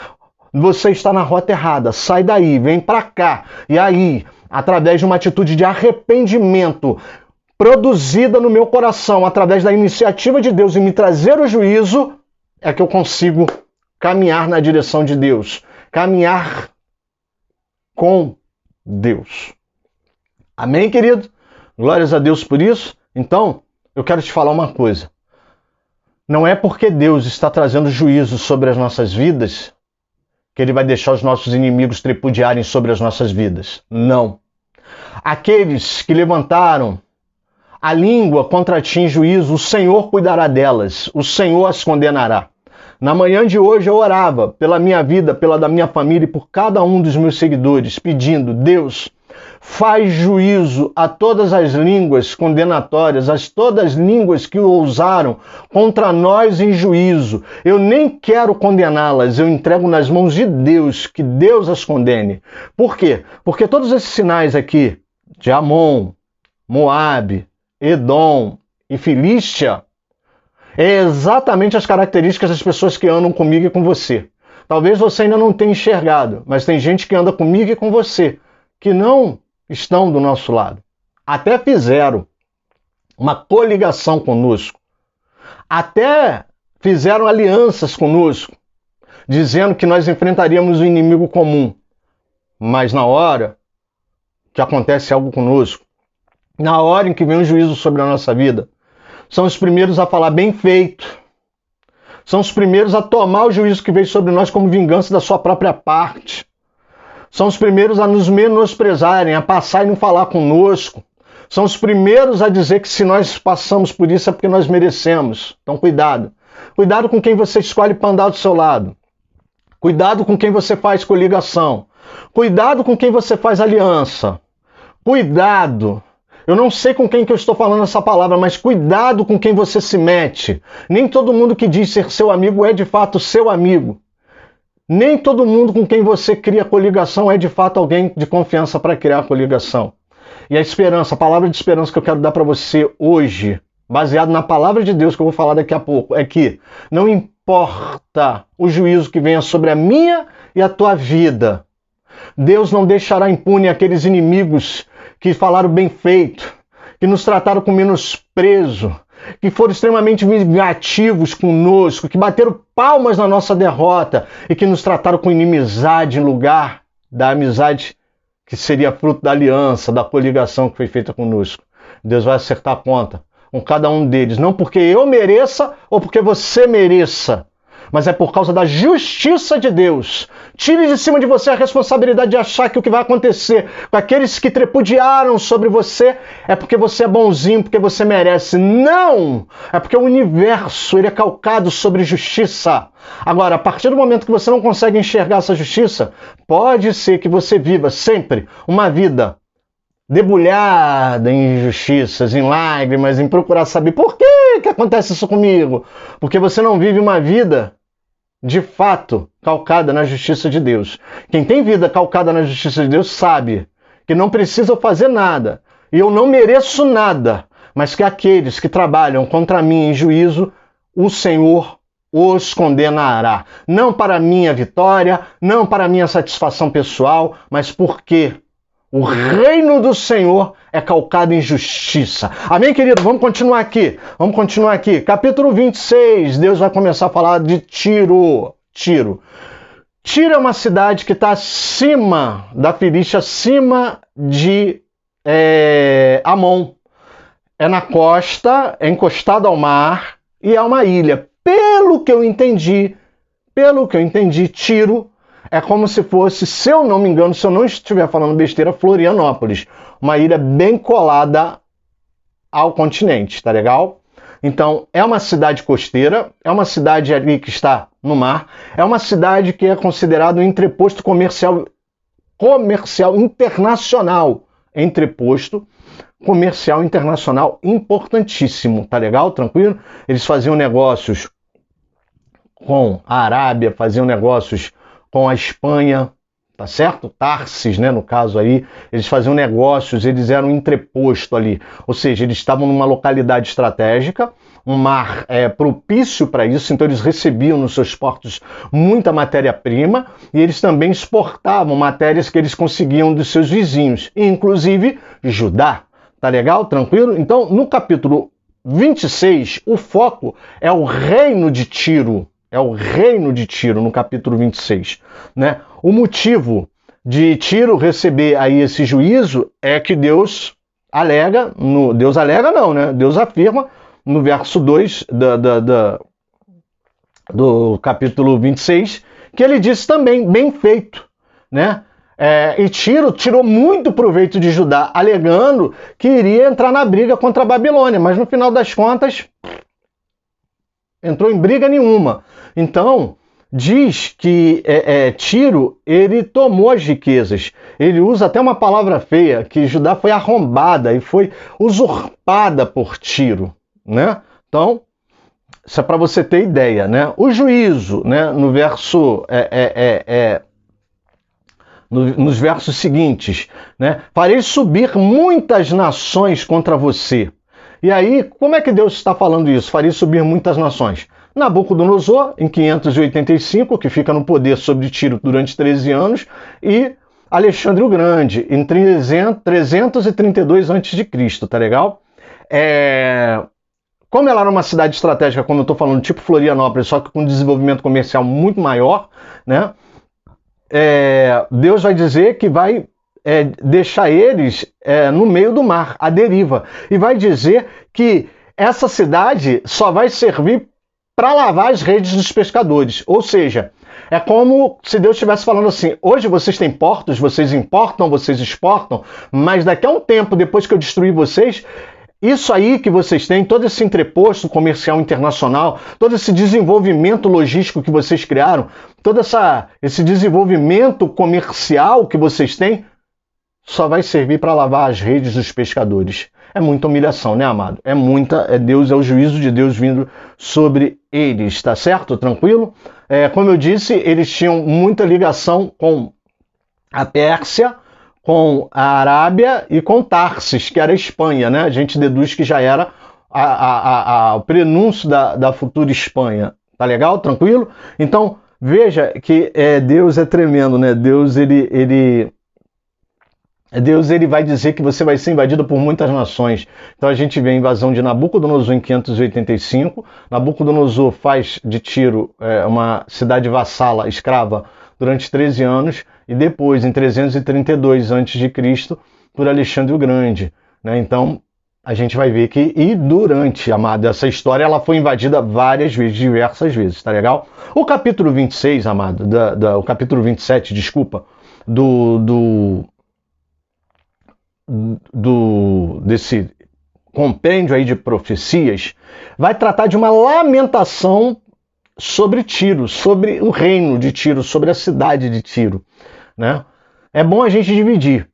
você está na rota errada, sai daí, vem para cá. E aí, através de uma atitude de arrependimento, produzida no meu coração através da iniciativa de Deus em me trazer o juízo, é que eu consigo caminhar na direção de Deus, caminhar com Deus. Amém, querido? Glórias a Deus por isso. Então, eu quero te falar uma coisa. Não é porque Deus está trazendo juízo sobre as nossas vidas que Ele vai deixar os nossos inimigos tripudiarem sobre as nossas vidas. Não. Aqueles que levantaram a língua contra ti em juízo, o Senhor cuidará delas, o Senhor as condenará. Na manhã de hoje eu orava pela minha vida, pela da minha família e por cada um dos meus seguidores, pedindo: Deus, faz juízo a todas as línguas condenatórias, a todas as línguas que ousaram contra nós em juízo. Eu nem quero condená-las, eu entrego nas mãos de Deus, que Deus as condene. Por quê? Porque todos esses sinais aqui, de Amon, Moabe, Edom e Filístia, é exatamente as características das pessoas que andam comigo e com você. Talvez você ainda não tenha enxergado, mas tem gente que anda comigo e com você, que não estão do nosso lado. Até fizeram uma coligação conosco. Até fizeram alianças conosco, dizendo que nós enfrentaríamos o inimigo comum. Mas na hora que acontece algo conosco, na hora em que vem um juízo sobre a nossa vida, são os primeiros a falar bem feito. São os primeiros a tomar o juízo que veio sobre nós como vingança da sua própria parte. São os primeiros a nos menosprezarem, a passar e não falar conosco. São os primeiros a dizer que se nós passamos por isso é porque nós merecemos. Então cuidado. Cuidado com quem você escolhe para andar do seu lado. Cuidado com quem você faz coligação. Cuidado com quem você faz aliança. Cuidado. Eu não sei com quem que eu estou falando essa palavra, mas cuidado com quem você se mete. Nem todo mundo que diz ser seu amigo é de fato seu amigo. Nem todo mundo com quem você cria coligação é de fato alguém de confiança para criar coligação. E a esperança, a palavra de esperança que eu quero dar para você hoje, baseado na palavra de Deus que eu vou falar daqui a pouco, é que não importa o juízo que venha sobre a minha e a tua vida, Deus não deixará impune aqueles inimigos que falaram bem feito, que nos trataram com menosprezo, que foram extremamente vingativos conosco, que bateram palmas na nossa derrota e que nos trataram com inimizade em lugar da amizade que seria fruto da aliança, da coligação que foi feita conosco. Deus vai acertar a conta com cada um deles, não porque eu mereça ou porque você mereça, mas é por causa da justiça de Deus. Tire de cima de você a responsabilidade de achar que o que vai acontecer com aqueles que tripudiaram sobre você é porque você é bonzinho, porque você merece. Não! É porque o universo ele é calcado sobre justiça. Agora, a partir do momento que você não consegue enxergar essa justiça, pode ser que você viva sempre uma vida debulhada em injustiças, em lágrimas, em procurar saber por que acontece isso comigo. Porque você não vive uma vida de fato calcada na justiça de Deus. Quem tem vida calcada na justiça de Deus sabe que não precisa fazer nada e eu não mereço nada, mas que aqueles que trabalham contra mim em juízo, o Senhor os condenará. Não para minha vitória, não para minha satisfação pessoal, mas porque o reino do Senhor é calcado em justiça. Amém, querido? Vamos continuar aqui. Capítulo 26, Deus vai começar a falar de Tiro. Tiro é uma cidade que está acima da Filístia, acima de Amon. É na costa, é encostado ao mar e é uma ilha. Pelo que eu entendi, Tiro é como se fosse, se eu não me engano, se eu não estiver falando besteira, Florianópolis. Uma ilha bem colada ao continente, tá legal? Então, é uma cidade costeira, é uma cidade ali que está no mar, é uma cidade que é considerado um entreposto comercial internacional. Entreposto comercial internacional importantíssimo, tá legal? Tranquilo? Eles faziam negócios com a Arábia, faziam negócios com a Espanha, tá certo? Tarsis, né, no caso aí, eles faziam negócios, eles eram entreposto ali, ou seja, eles estavam numa localidade estratégica, um mar propício para isso, então eles recebiam nos seus portos muita matéria-prima e eles também exportavam matérias que eles conseguiam dos seus vizinhos, inclusive Judá, tá legal? Tranquilo? Então, no capítulo 26, o foco é o reino de Tiro. É o reino de Tiro, no capítulo 26. Né? O motivo de Tiro receber aí esse juízo é que Deus alega, Deus afirma no verso 2 do capítulo 26, que ele disse também, bem feito. Né? E Tiro tirou muito proveito de Judá, alegando que iria entrar na briga contra a Babilônia, mas no final das contas entrou em briga nenhuma. Então, diz que Tiro, ele tomou as riquezas. Ele usa até uma palavra feia, que Judá foi arrombada e foi usurpada por Tiro. Né? Então, isso é para você ter ideia. Né? O juízo, né, no verso... nos versos seguintes, né? Farei subir muitas nações contra você. E aí, como é que Deus está falando isso? Farei subir muitas nações. Nabucodonosor, em 585, que fica no poder sobre Tiro durante 13 anos, e Alexandre o Grande, em 332 a.C., tá legal? Como ela era uma cidade estratégica, como eu estou falando, tipo Florianópolis, só que com desenvolvimento comercial muito maior, né? Deus vai dizer que vai deixar eles no meio do mar, à deriva. E vai dizer que essa cidade só vai servir para lavar as redes dos pescadores. Ou seja, é como se Deus estivesse falando assim: hoje vocês têm portos, vocês importam, vocês exportam, mas daqui a um tempo, depois que eu destruir vocês, isso aí que vocês têm, todo esse entreposto comercial internacional, todo esse desenvolvimento logístico que vocês criaram, todo esse desenvolvimento comercial que vocês têm, só vai servir para lavar as redes dos pescadores. É muita humilhação, né, amado? É o juízo de Deus vindo sobre eles, tá certo? Tranquilo? Como eu disse, eles tinham muita ligação com a Pérsia, com a Arábia e com Tarsis, que era a Espanha, né? A gente deduz que já era o prenúncio da futura Espanha. Tá legal? Tranquilo? Então, veja que Deus é tremendo, né? Deus ele vai dizer que você vai ser invadido por muitas nações. Então a gente vê a invasão de Nabucodonosor em 585. Nabucodonosor faz de Tiro uma cidade vassala, escrava, durante 13 anos. E depois, em 332 a.C., por Alexandre o Grande. Né? Então, a gente vai ver que, durante, amado, essa história, ela foi invadida várias vezes, diversas vezes, tá legal? O capítulo 26, amado, o capítulo 27, desculpa, desse compêndio aí de profecias, vai tratar de uma lamentação sobre Tiro, sobre o reino de Tiro, sobre a cidade de Tiro. Né? É bom a gente dividir.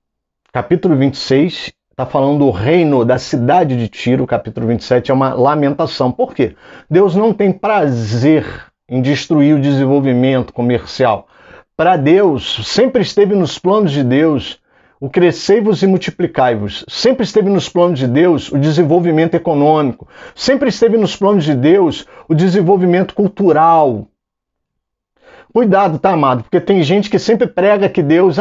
Capítulo 26 está falando do reino da cidade de Tiro, capítulo 27 é uma lamentação. Por quê? Deus não tem prazer em destruir o desenvolvimento comercial. Para Deus, sempre esteve nos planos de Deus o crescei-vos e multiplicai-vos. Sempre esteve nos planos de Deus o desenvolvimento econômico. Sempre esteve nos planos de Deus o desenvolvimento cultural. Cuidado, tá, amado? Porque tem gente que sempre prega que Deus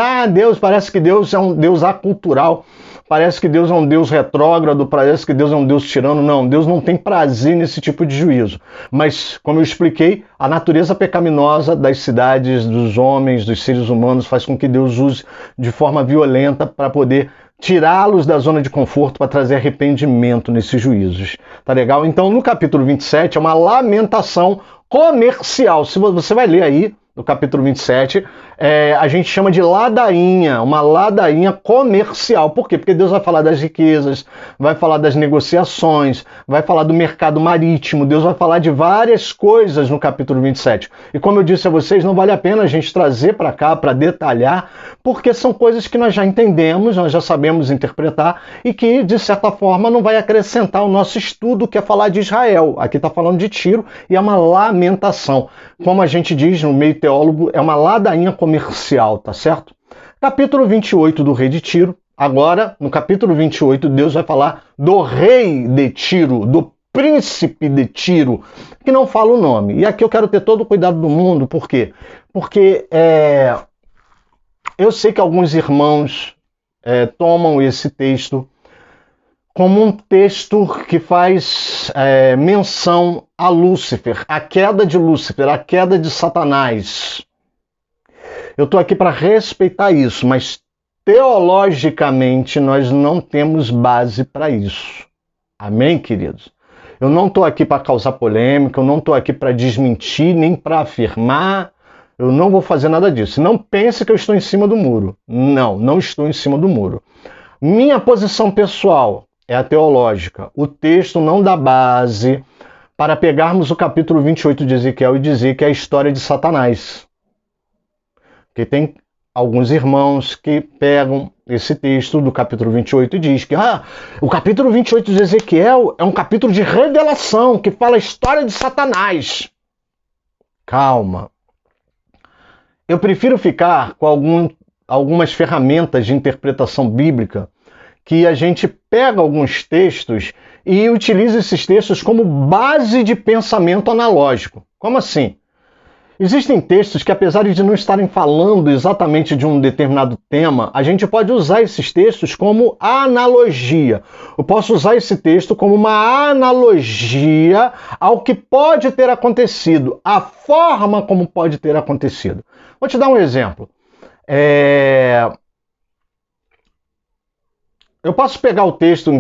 parece que Deus é um Deus acultural, parece que Deus é um Deus retrógrado, parece que Deus é um Deus tirano. Não, Deus não tem prazer nesse tipo de juízo. Mas, como eu expliquei, a natureza pecaminosa das cidades, dos homens, dos seres humanos, faz com que Deus use de forma violenta para poder tirá-los da zona de conforto, para trazer arrependimento nesses juízos. Tá legal? Então, no capítulo 27, é uma lamentação comercial. Se você vai ler aí, no capítulo 27, a gente chama de ladainha, uma ladainha comercial. Por quê? Porque Deus vai falar das riquezas, vai falar das negociações, vai falar do mercado marítimo, Deus vai falar de várias coisas no capítulo 27. E como eu disse a vocês, não vale a pena a gente trazer para cá, para detalhar, porque são coisas que nós já entendemos, nós já sabemos interpretar e que, de certa forma, não vai acrescentar o nosso estudo, que é falar de Israel. Aqui está falando de Tiro e é uma lamentação. Como a gente diz no meio teólogo, é uma ladainha comercial, tá certo? Capítulo 28 do rei de Tiro. Agora, no capítulo 28, Deus vai falar do rei de Tiro, do príncipe de Tiro, que não fala o nome. E aqui eu quero ter todo o cuidado do mundo, por quê? Porque eu sei que alguns irmãos tomam esse texto como um texto que faz menção a Lúcifer, a queda de Lúcifer, a queda de Satanás. Eu estou aqui para respeitar isso, mas teologicamente nós não temos base para isso. Amém, queridos? Eu não estou aqui para causar polêmica, eu não estou aqui para desmentir, nem para afirmar. Eu não vou fazer nada disso. Não pense que eu estou em cima do muro. Não, não estou em cima do muro. Minha posição pessoal é a teológica. O texto não dá base para pegarmos o capítulo 28 de Ezequiel e dizer que é a história de Satanás. Porque tem alguns irmãos que pegam esse texto do capítulo 28 e diz que o capítulo 28 de Ezequiel é um capítulo de revelação que fala a história de Satanás. Calma. Eu prefiro ficar com algumas ferramentas de interpretação bíblica que a gente pega alguns textos e utiliza esses textos como base de pensamento analógico. Como assim? Existem textos que, apesar de não estarem falando exatamente de um determinado tema, a gente pode usar esses textos como analogia. Eu posso usar esse texto como uma analogia ao que pode ter acontecido, a forma como pode ter acontecido. Vou te dar um exemplo. Eu posso pegar o texto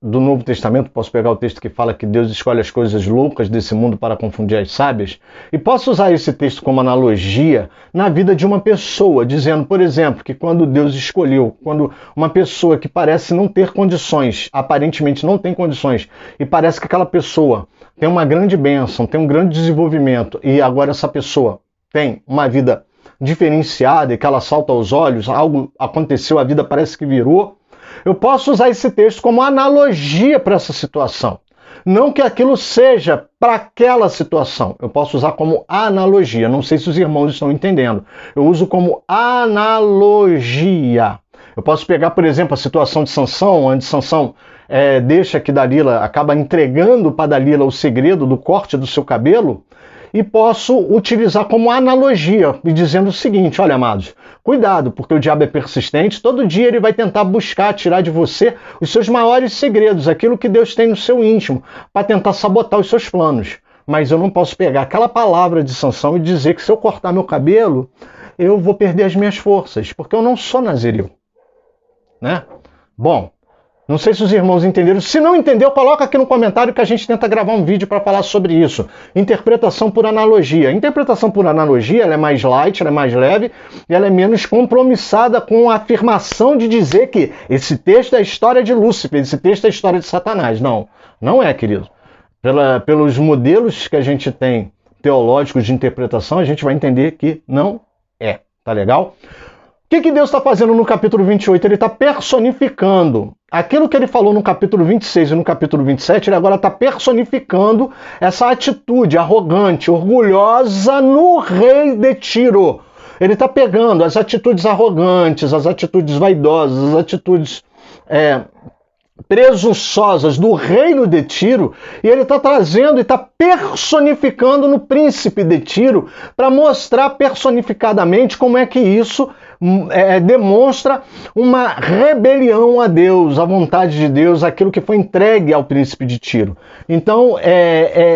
do Novo Testamento, posso pegar o texto que fala que Deus escolhe as coisas loucas desse mundo para confundir as sábias, e posso usar esse texto como analogia na vida de uma pessoa, dizendo, por exemplo, que quando Deus escolheu, quando uma pessoa que parece não ter condições, aparentemente não tem condições, e parece que aquela pessoa tem uma grande bênção, tem um grande desenvolvimento, e agora essa pessoa tem uma vida diferenciada e que ela salta aos olhos, algo aconteceu, a vida parece que virou. Eu posso usar esse texto como analogia para essa situação. Não que aquilo seja para aquela situação. Eu posso usar como analogia. Não sei se os irmãos estão entendendo. Eu uso como analogia. Eu posso pegar, por exemplo, a situação de Sansão, onde Sansão deixa que Dalila acaba entregando para Dalila o segredo do corte do seu cabelo, e posso utilizar como analogia, e dizendo o seguinte: olha, amados, cuidado, porque o diabo é persistente, todo dia ele vai tentar buscar tirar de você os seus maiores segredos, aquilo que Deus tem no seu íntimo, para tentar sabotar os seus planos. Mas eu não posso pegar aquela palavra de Sansão e dizer que se eu cortar meu cabelo, eu vou perder as minhas forças, porque eu não sou nazireu. Né? Bom, não sei se os irmãos entenderam. Se não entendeu, coloca aqui no comentário que a gente tenta gravar um vídeo para falar sobre isso. Interpretação por analogia. A interpretação por analogia, ela é mais light, ela é mais leve e ela é menos compromissada com a afirmação de dizer que esse texto é a história de Lúcifer, esse texto é a história de Satanás. Não, não é, querido. Pelos modelos que a gente tem teológicos de interpretação, a gente vai entender que não é. Tá legal? O que Deus está fazendo no capítulo 28? Ele está personificando aquilo que ele falou no capítulo 26 e no capítulo 27, ele agora está personificando essa atitude arrogante, orgulhosa no rei de Tiro. Ele está pegando as atitudes arrogantes, as atitudes vaidosas, as atitudes presunçosas do reino de Tiro, e ele está trazendo e está personificando no príncipe de Tiro para mostrar personificadamente como é que isso demonstra uma rebelião a Deus, à vontade de Deus, aquilo que foi entregue ao príncipe de Tiro. Então,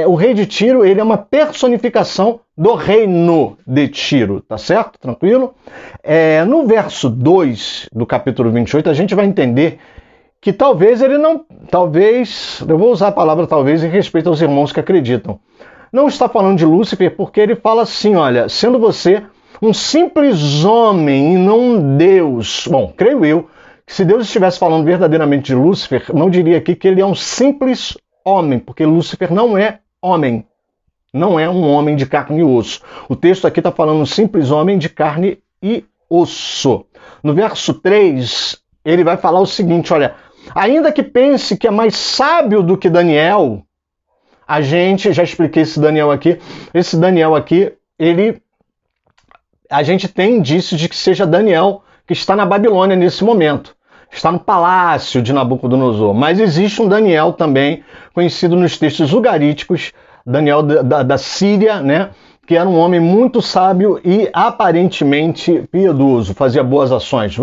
o rei de Tiro, ele é uma personificação do reino de Tiro, tá certo? Tranquilo? No verso 2 do capítulo 28, a gente vai entender que talvez ele não... eu vou usar a palavra talvez em respeito aos irmãos que acreditam. Não está falando de Lúcifer porque ele fala assim, olha, sendo você um simples homem e não Deus. Bom, creio eu que se Deus estivesse falando verdadeiramente de Lúcifer, não diria aqui que ele é um simples homem, porque Lúcifer não é homem. Não é um homem de carne e osso. O texto aqui está falando um simples homem de carne e osso. No verso 3, ele vai falar o seguinte, olha, ainda que pense que é mais sábio do que Daniel, já expliquei esse Daniel aqui, a gente tem indícios de que seja Daniel que está na Babilônia nesse momento. Está no palácio de Nabucodonosor. Mas existe um Daniel também, conhecido nos textos ugaríticos, Daniel da Síria, né? Que era um homem muito sábio e aparentemente piedoso, fazia boas ações.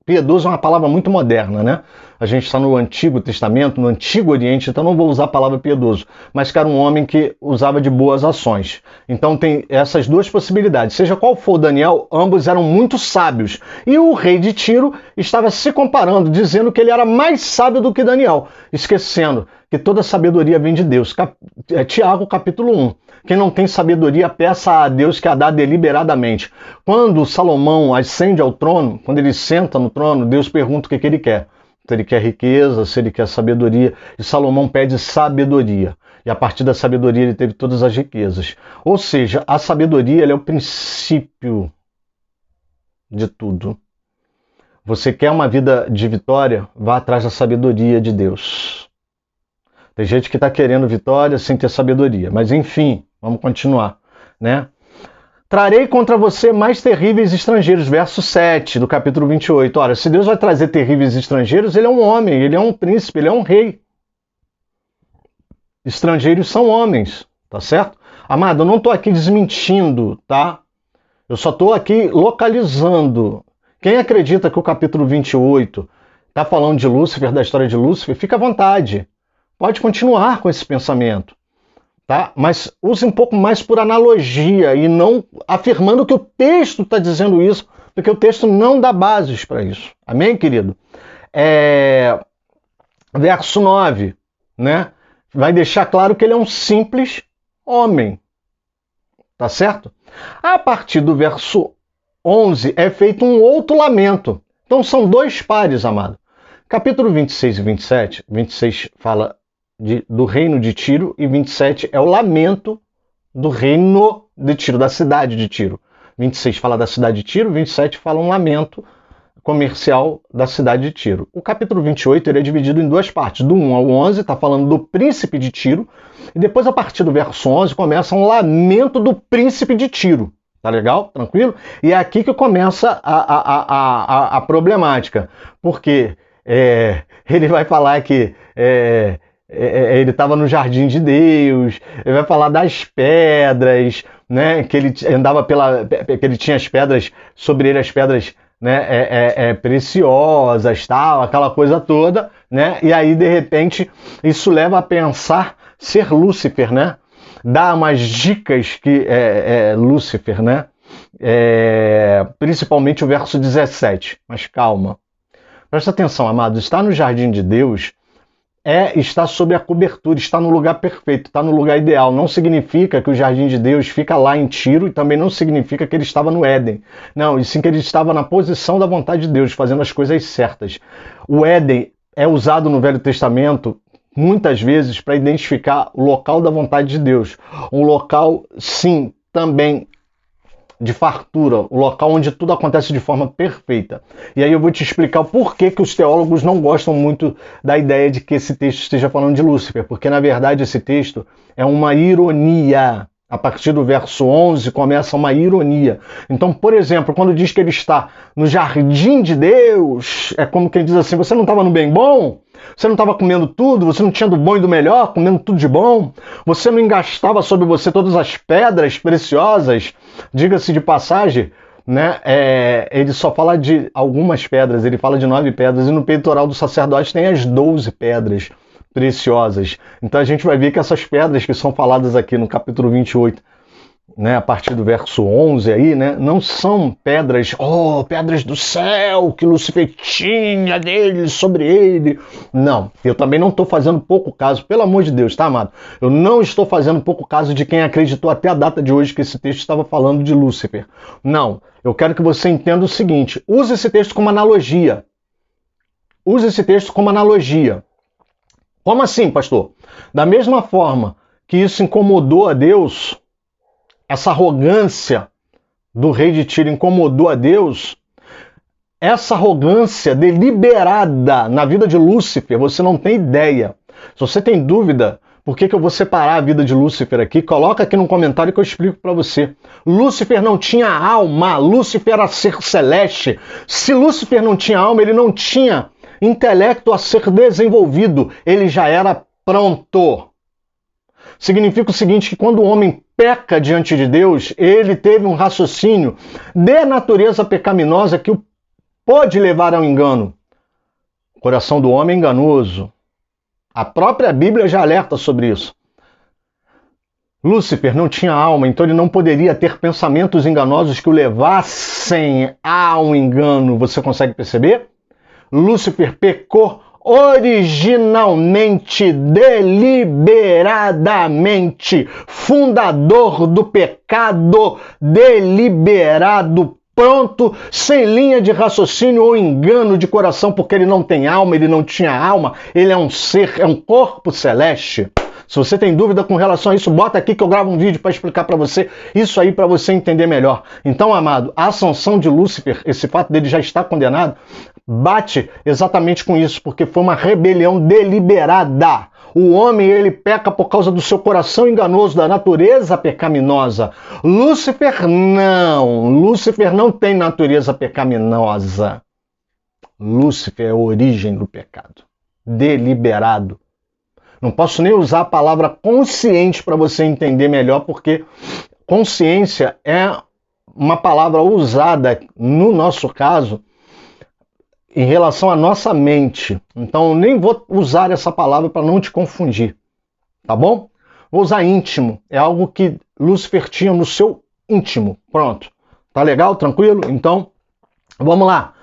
Piedoso é uma palavra muito moderna, né? A gente está no Antigo Testamento, no Antigo Oriente, então não vou usar a palavra piedoso, mas que era um homem que usava de boas ações. Então tem essas duas possibilidades. Seja qual for Daniel, ambos eram muito sábios. E o rei de Tiro estava se comparando, dizendo que ele era mais sábio do que Daniel, esquecendo que toda sabedoria vem de Deus. Tiago, capítulo 1. Quem não tem sabedoria, peça a Deus que a dá deliberadamente. Quando Salomão ascende ao trono, quando ele senta no trono, Deus pergunta o que ele quer. Se ele quer riqueza, se ele quer sabedoria. E Salomão pede sabedoria. E a partir da sabedoria ele teve todas as riquezas. Ou seja, a sabedoria ela é o princípio de tudo. Você quer uma vida de vitória? Vá atrás da sabedoria de Deus. Tem gente que está querendo vitória sem ter sabedoria. Mas enfim, vamos continuar, né? Trarei contra você mais terríveis estrangeiros, verso 7 do capítulo 28. Ora, se Deus vai trazer terríveis estrangeiros, ele é um homem, ele é um príncipe, ele é um rei. Estrangeiros são homens, tá certo? Amado, eu não estou aqui desmentindo, tá? Eu só estou aqui localizando. Quem acredita que o capítulo 28 está falando de Lúcifer, da história de Lúcifer, fica à vontade. Pode continuar com esse pensamento, tá? Mas use um pouco mais por analogia e não afirmando que o texto está dizendo isso, porque o texto não dá bases para isso. Amém, querido? Verso 9, né? Vai deixar claro que ele é um simples homem. Tá certo? A partir do verso 11 é feito um outro lamento. Então são dois pares, amado. Capítulo 26 e 27, 26 fala do reino de Tiro e 27 é o lamento do reino de Tiro, da cidade de Tiro. 26 fala da cidade de Tiro, 27 fala um lamento comercial da cidade de Tiro. O capítulo 28 ele é dividido em duas partes. Do 1 ao 11 está falando do príncipe de Tiro e depois a partir do verso 11 começa um lamento do príncipe de Tiro. Tá legal? Tranquilo? E é aqui que começa a problemática. Porque ele vai falar que ele estava no jardim de Deus, ele vai falar das pedras, né? Que ele andava que ele tinha as pedras, sobre ele as pedras, né, preciosas, tal, aquela coisa toda, né? E aí, de repente, isso leva a pensar ser Lúcifer, né? Dá umas dicas que Lúcifer, né? Principalmente o verso 17. Mas calma. Presta atenção, amados. Está no jardim de Deus está sob a cobertura, está no lugar perfeito, está no lugar ideal. Não significa que o jardim de Deus fica lá em Tiro e também não significa que ele estava no Éden. Não, e sim que ele estava na posição da vontade de Deus, fazendo as coisas certas. O Éden é usado no Velho Testamento muitas vezes para identificar o local da vontade de Deus. Um local, sim, também de fartura, o local onde tudo acontece de forma perfeita. E aí eu vou te explicar o porquê que os teólogos não gostam muito da ideia de que esse texto esteja falando de Lúcifer, porque na verdade esse texto é uma ironia. A partir do verso 11 começa uma ironia. Então, por exemplo, quando diz que ele está no jardim de Deus, é como quem diz assim, você não estava no bem bom? Você não estava comendo tudo? Você não tinha do bom e do melhor, comendo tudo de bom? Você não engastava sobre você todas as pedras preciosas? Diga-se de passagem, né? Ele só fala de algumas pedras, ele fala de 9 pedras, e no peitoral do sacerdote tem as 12 pedras preciosas. Então a gente vai ver que essas pedras que são faladas aqui no capítulo 28, né, a partir do verso 11 aí, né, não são pedras, pedras do céu que Lúcifer tinha dele, sobre ele. Não, eu também não estou fazendo pouco caso, pelo amor de Deus, tá, amado? Eu não estou fazendo pouco caso de quem acreditou até a data de hoje que esse texto estava falando de Lúcifer. Não, eu quero que você entenda o seguinte, use esse texto como analogia. Use esse texto como analogia. Como assim, pastor? Da mesma forma que isso incomodou a Deus, essa arrogância do rei de Tiro incomodou a Deus, essa arrogância deliberada na vida de Lúcifer, você não tem ideia. Se você tem dúvida, por que eu vou separar a vida de Lúcifer aqui? Coloca aqui no comentário que eu explico para você. Lúcifer não tinha alma, Lúcifer era ser celeste. Se Lúcifer não tinha alma, ele não tinha intelecto a ser desenvolvido, ele já era pronto. Significa o seguinte, que quando o homem peca diante de Deus, ele teve um raciocínio de natureza pecaminosa que o pode levar ao engano. O coração do homem é enganoso. A própria Bíblia já alerta sobre isso. Lúcifer não tinha alma, então ele não poderia ter pensamentos enganosos que o levassem a um engano. Você consegue perceber? Lúcifer pecou originalmente, deliberadamente, fundador do pecado, deliberado, pronto, sem linha de raciocínio ou engano de coração, porque ele não tem alma, ele não tinha alma, ele é um ser, é um corpo celeste. Se você tem dúvida com relação a isso, bota aqui que eu gravo um vídeo para explicar para você isso aí, para você entender melhor. Então, amado, a sanção de Lúcifer, esse fato dele já estar condenado, bate exatamente com isso, porque foi uma rebelião deliberada. O homem, ele peca por causa do seu coração enganoso, da natureza pecaminosa. Lúcifer não tem natureza pecaminosa. Lúcifer é a origem do pecado, deliberado. Não posso nem usar a palavra consciente para você entender melhor, porque consciência é uma palavra usada, no nosso caso, em relação à nossa mente. Então, eu nem vou usar essa palavra para não te confundir, tá bom? Vou usar íntimo, é algo que Lúcifer tinha no seu íntimo. Pronto, tá legal? Tranquilo? Então, vamos lá.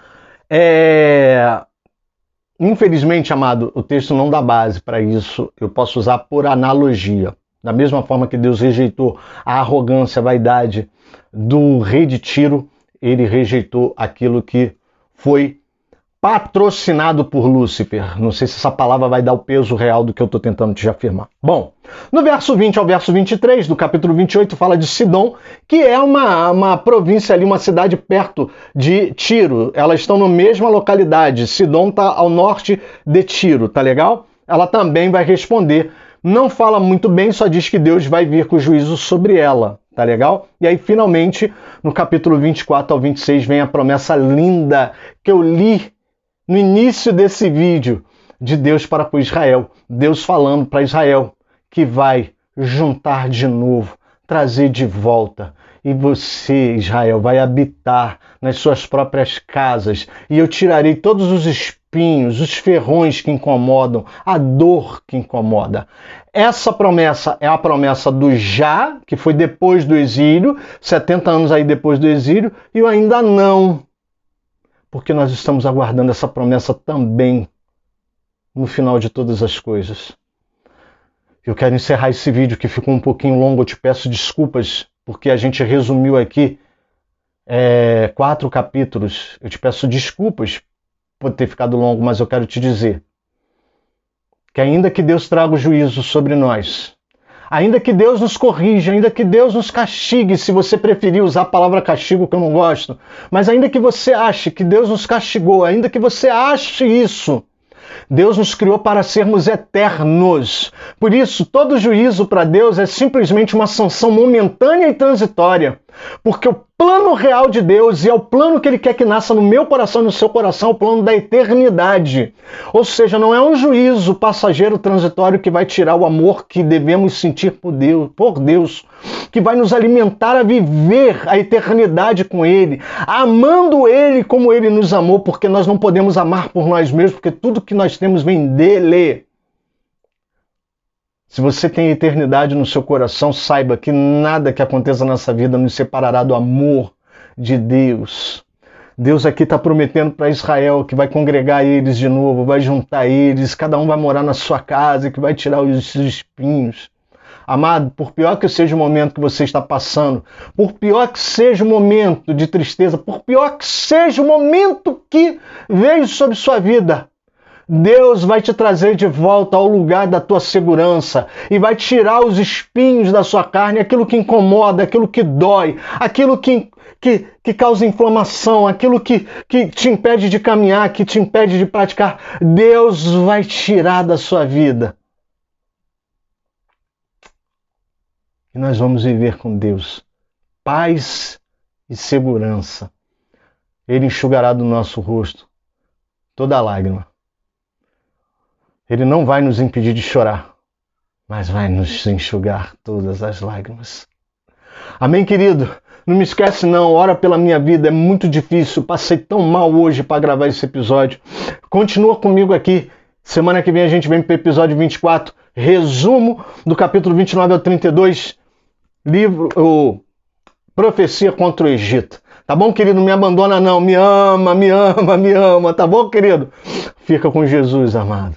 Infelizmente, amado, o texto não dá base para isso. Eu posso usar por analogia. Da mesma forma que Deus rejeitou a arrogância, a vaidade do rei de Tiro, ele rejeitou aquilo que foi patrocinado por Lúcifer. Não sei se essa palavra vai dar o peso real do que eu estou tentando te afirmar. Bom, no verso 20 ao verso 23 do capítulo 28 fala de Sidom, que é uma província ali, uma cidade perto de Tiro. Elas estão na mesma localidade. Sidom está ao norte de Tiro, tá legal? Ela também vai responder. Não fala muito bem, só diz que Deus vai vir com juízo sobre ela, tá legal? E aí, finalmente, no capítulo 24 ao 26, vem a promessa linda que eu li no início desse vídeo de Deus para com Israel. Deus falando para Israel que vai juntar de novo, trazer de volta. E você, Israel, vai habitar nas suas próprias casas. E eu tirarei todos os espinhos, os ferrões que incomodam, a dor que incomoda. Essa promessa é a promessa do já, que foi depois do exílio, 70 anos aí depois do exílio, e o ainda não. Porque nós estamos aguardando essa promessa também no final de todas as coisas. Eu quero encerrar esse vídeo que ficou um pouquinho longo, eu te peço desculpas, porque a gente resumiu aqui 4 capítulos. Eu te peço desculpas por ter ficado longo, mas eu quero te dizer que ainda que Deus traga o juízo sobre nós, ainda que Deus nos corrija, ainda que Deus nos castigue, se você preferir usar a palavra castigo, que eu não gosto, mas ainda que você ache que Deus nos castigou, ainda que você ache isso, Deus nos criou para sermos eternos. Por isso, todo juízo para Deus é simplesmente uma sanção momentânea e transitória. Porque o plano real de Deus, e é o plano que Ele quer que nasça no meu coração e no seu coração, é o plano da eternidade. Ou seja, não é um juízo passageiro transitório que vai tirar o amor que devemos sentir por Deus, que vai nos alimentar a viver a eternidade com Ele, amando Ele como Ele nos amou, porque nós não podemos amar por nós mesmos, porque tudo que nós temos vem dEle. Se você tem eternidade no seu coração, saiba que nada que aconteça nessa vida nos separará do amor de Deus. Deus aqui está prometendo para Israel que vai congregar eles de novo, vai juntar eles, cada um vai morar na sua casa, que vai tirar os espinhos. Amado, por pior que seja o momento que você está passando, por pior que seja o momento de tristeza, por pior que seja o momento que veio sobre sua vida, Deus vai te trazer de volta ao lugar da tua segurança e vai tirar os espinhos da sua carne, aquilo que incomoda, aquilo que dói, aquilo que causa inflamação, aquilo que te impede de caminhar, que te impede de praticar. Deus vai tirar da sua vida. E nós vamos viver com Deus paz e segurança. Ele enxugará do nosso rosto toda lágrima. Ele não vai nos impedir de chorar, mas vai nos enxugar todas as lágrimas. Amém, querido? Não me esquece não, ora pela minha vida, é muito difícil, passei tão mal hoje para gravar esse episódio. Continua comigo aqui, semana que vem a gente vem para o episódio 24, resumo do capítulo 29 ao 32, livro Profecia contra o Egito. Tá bom, querido? Não me abandona não, me ama, tá bom, querido? Fica com Jesus, amado.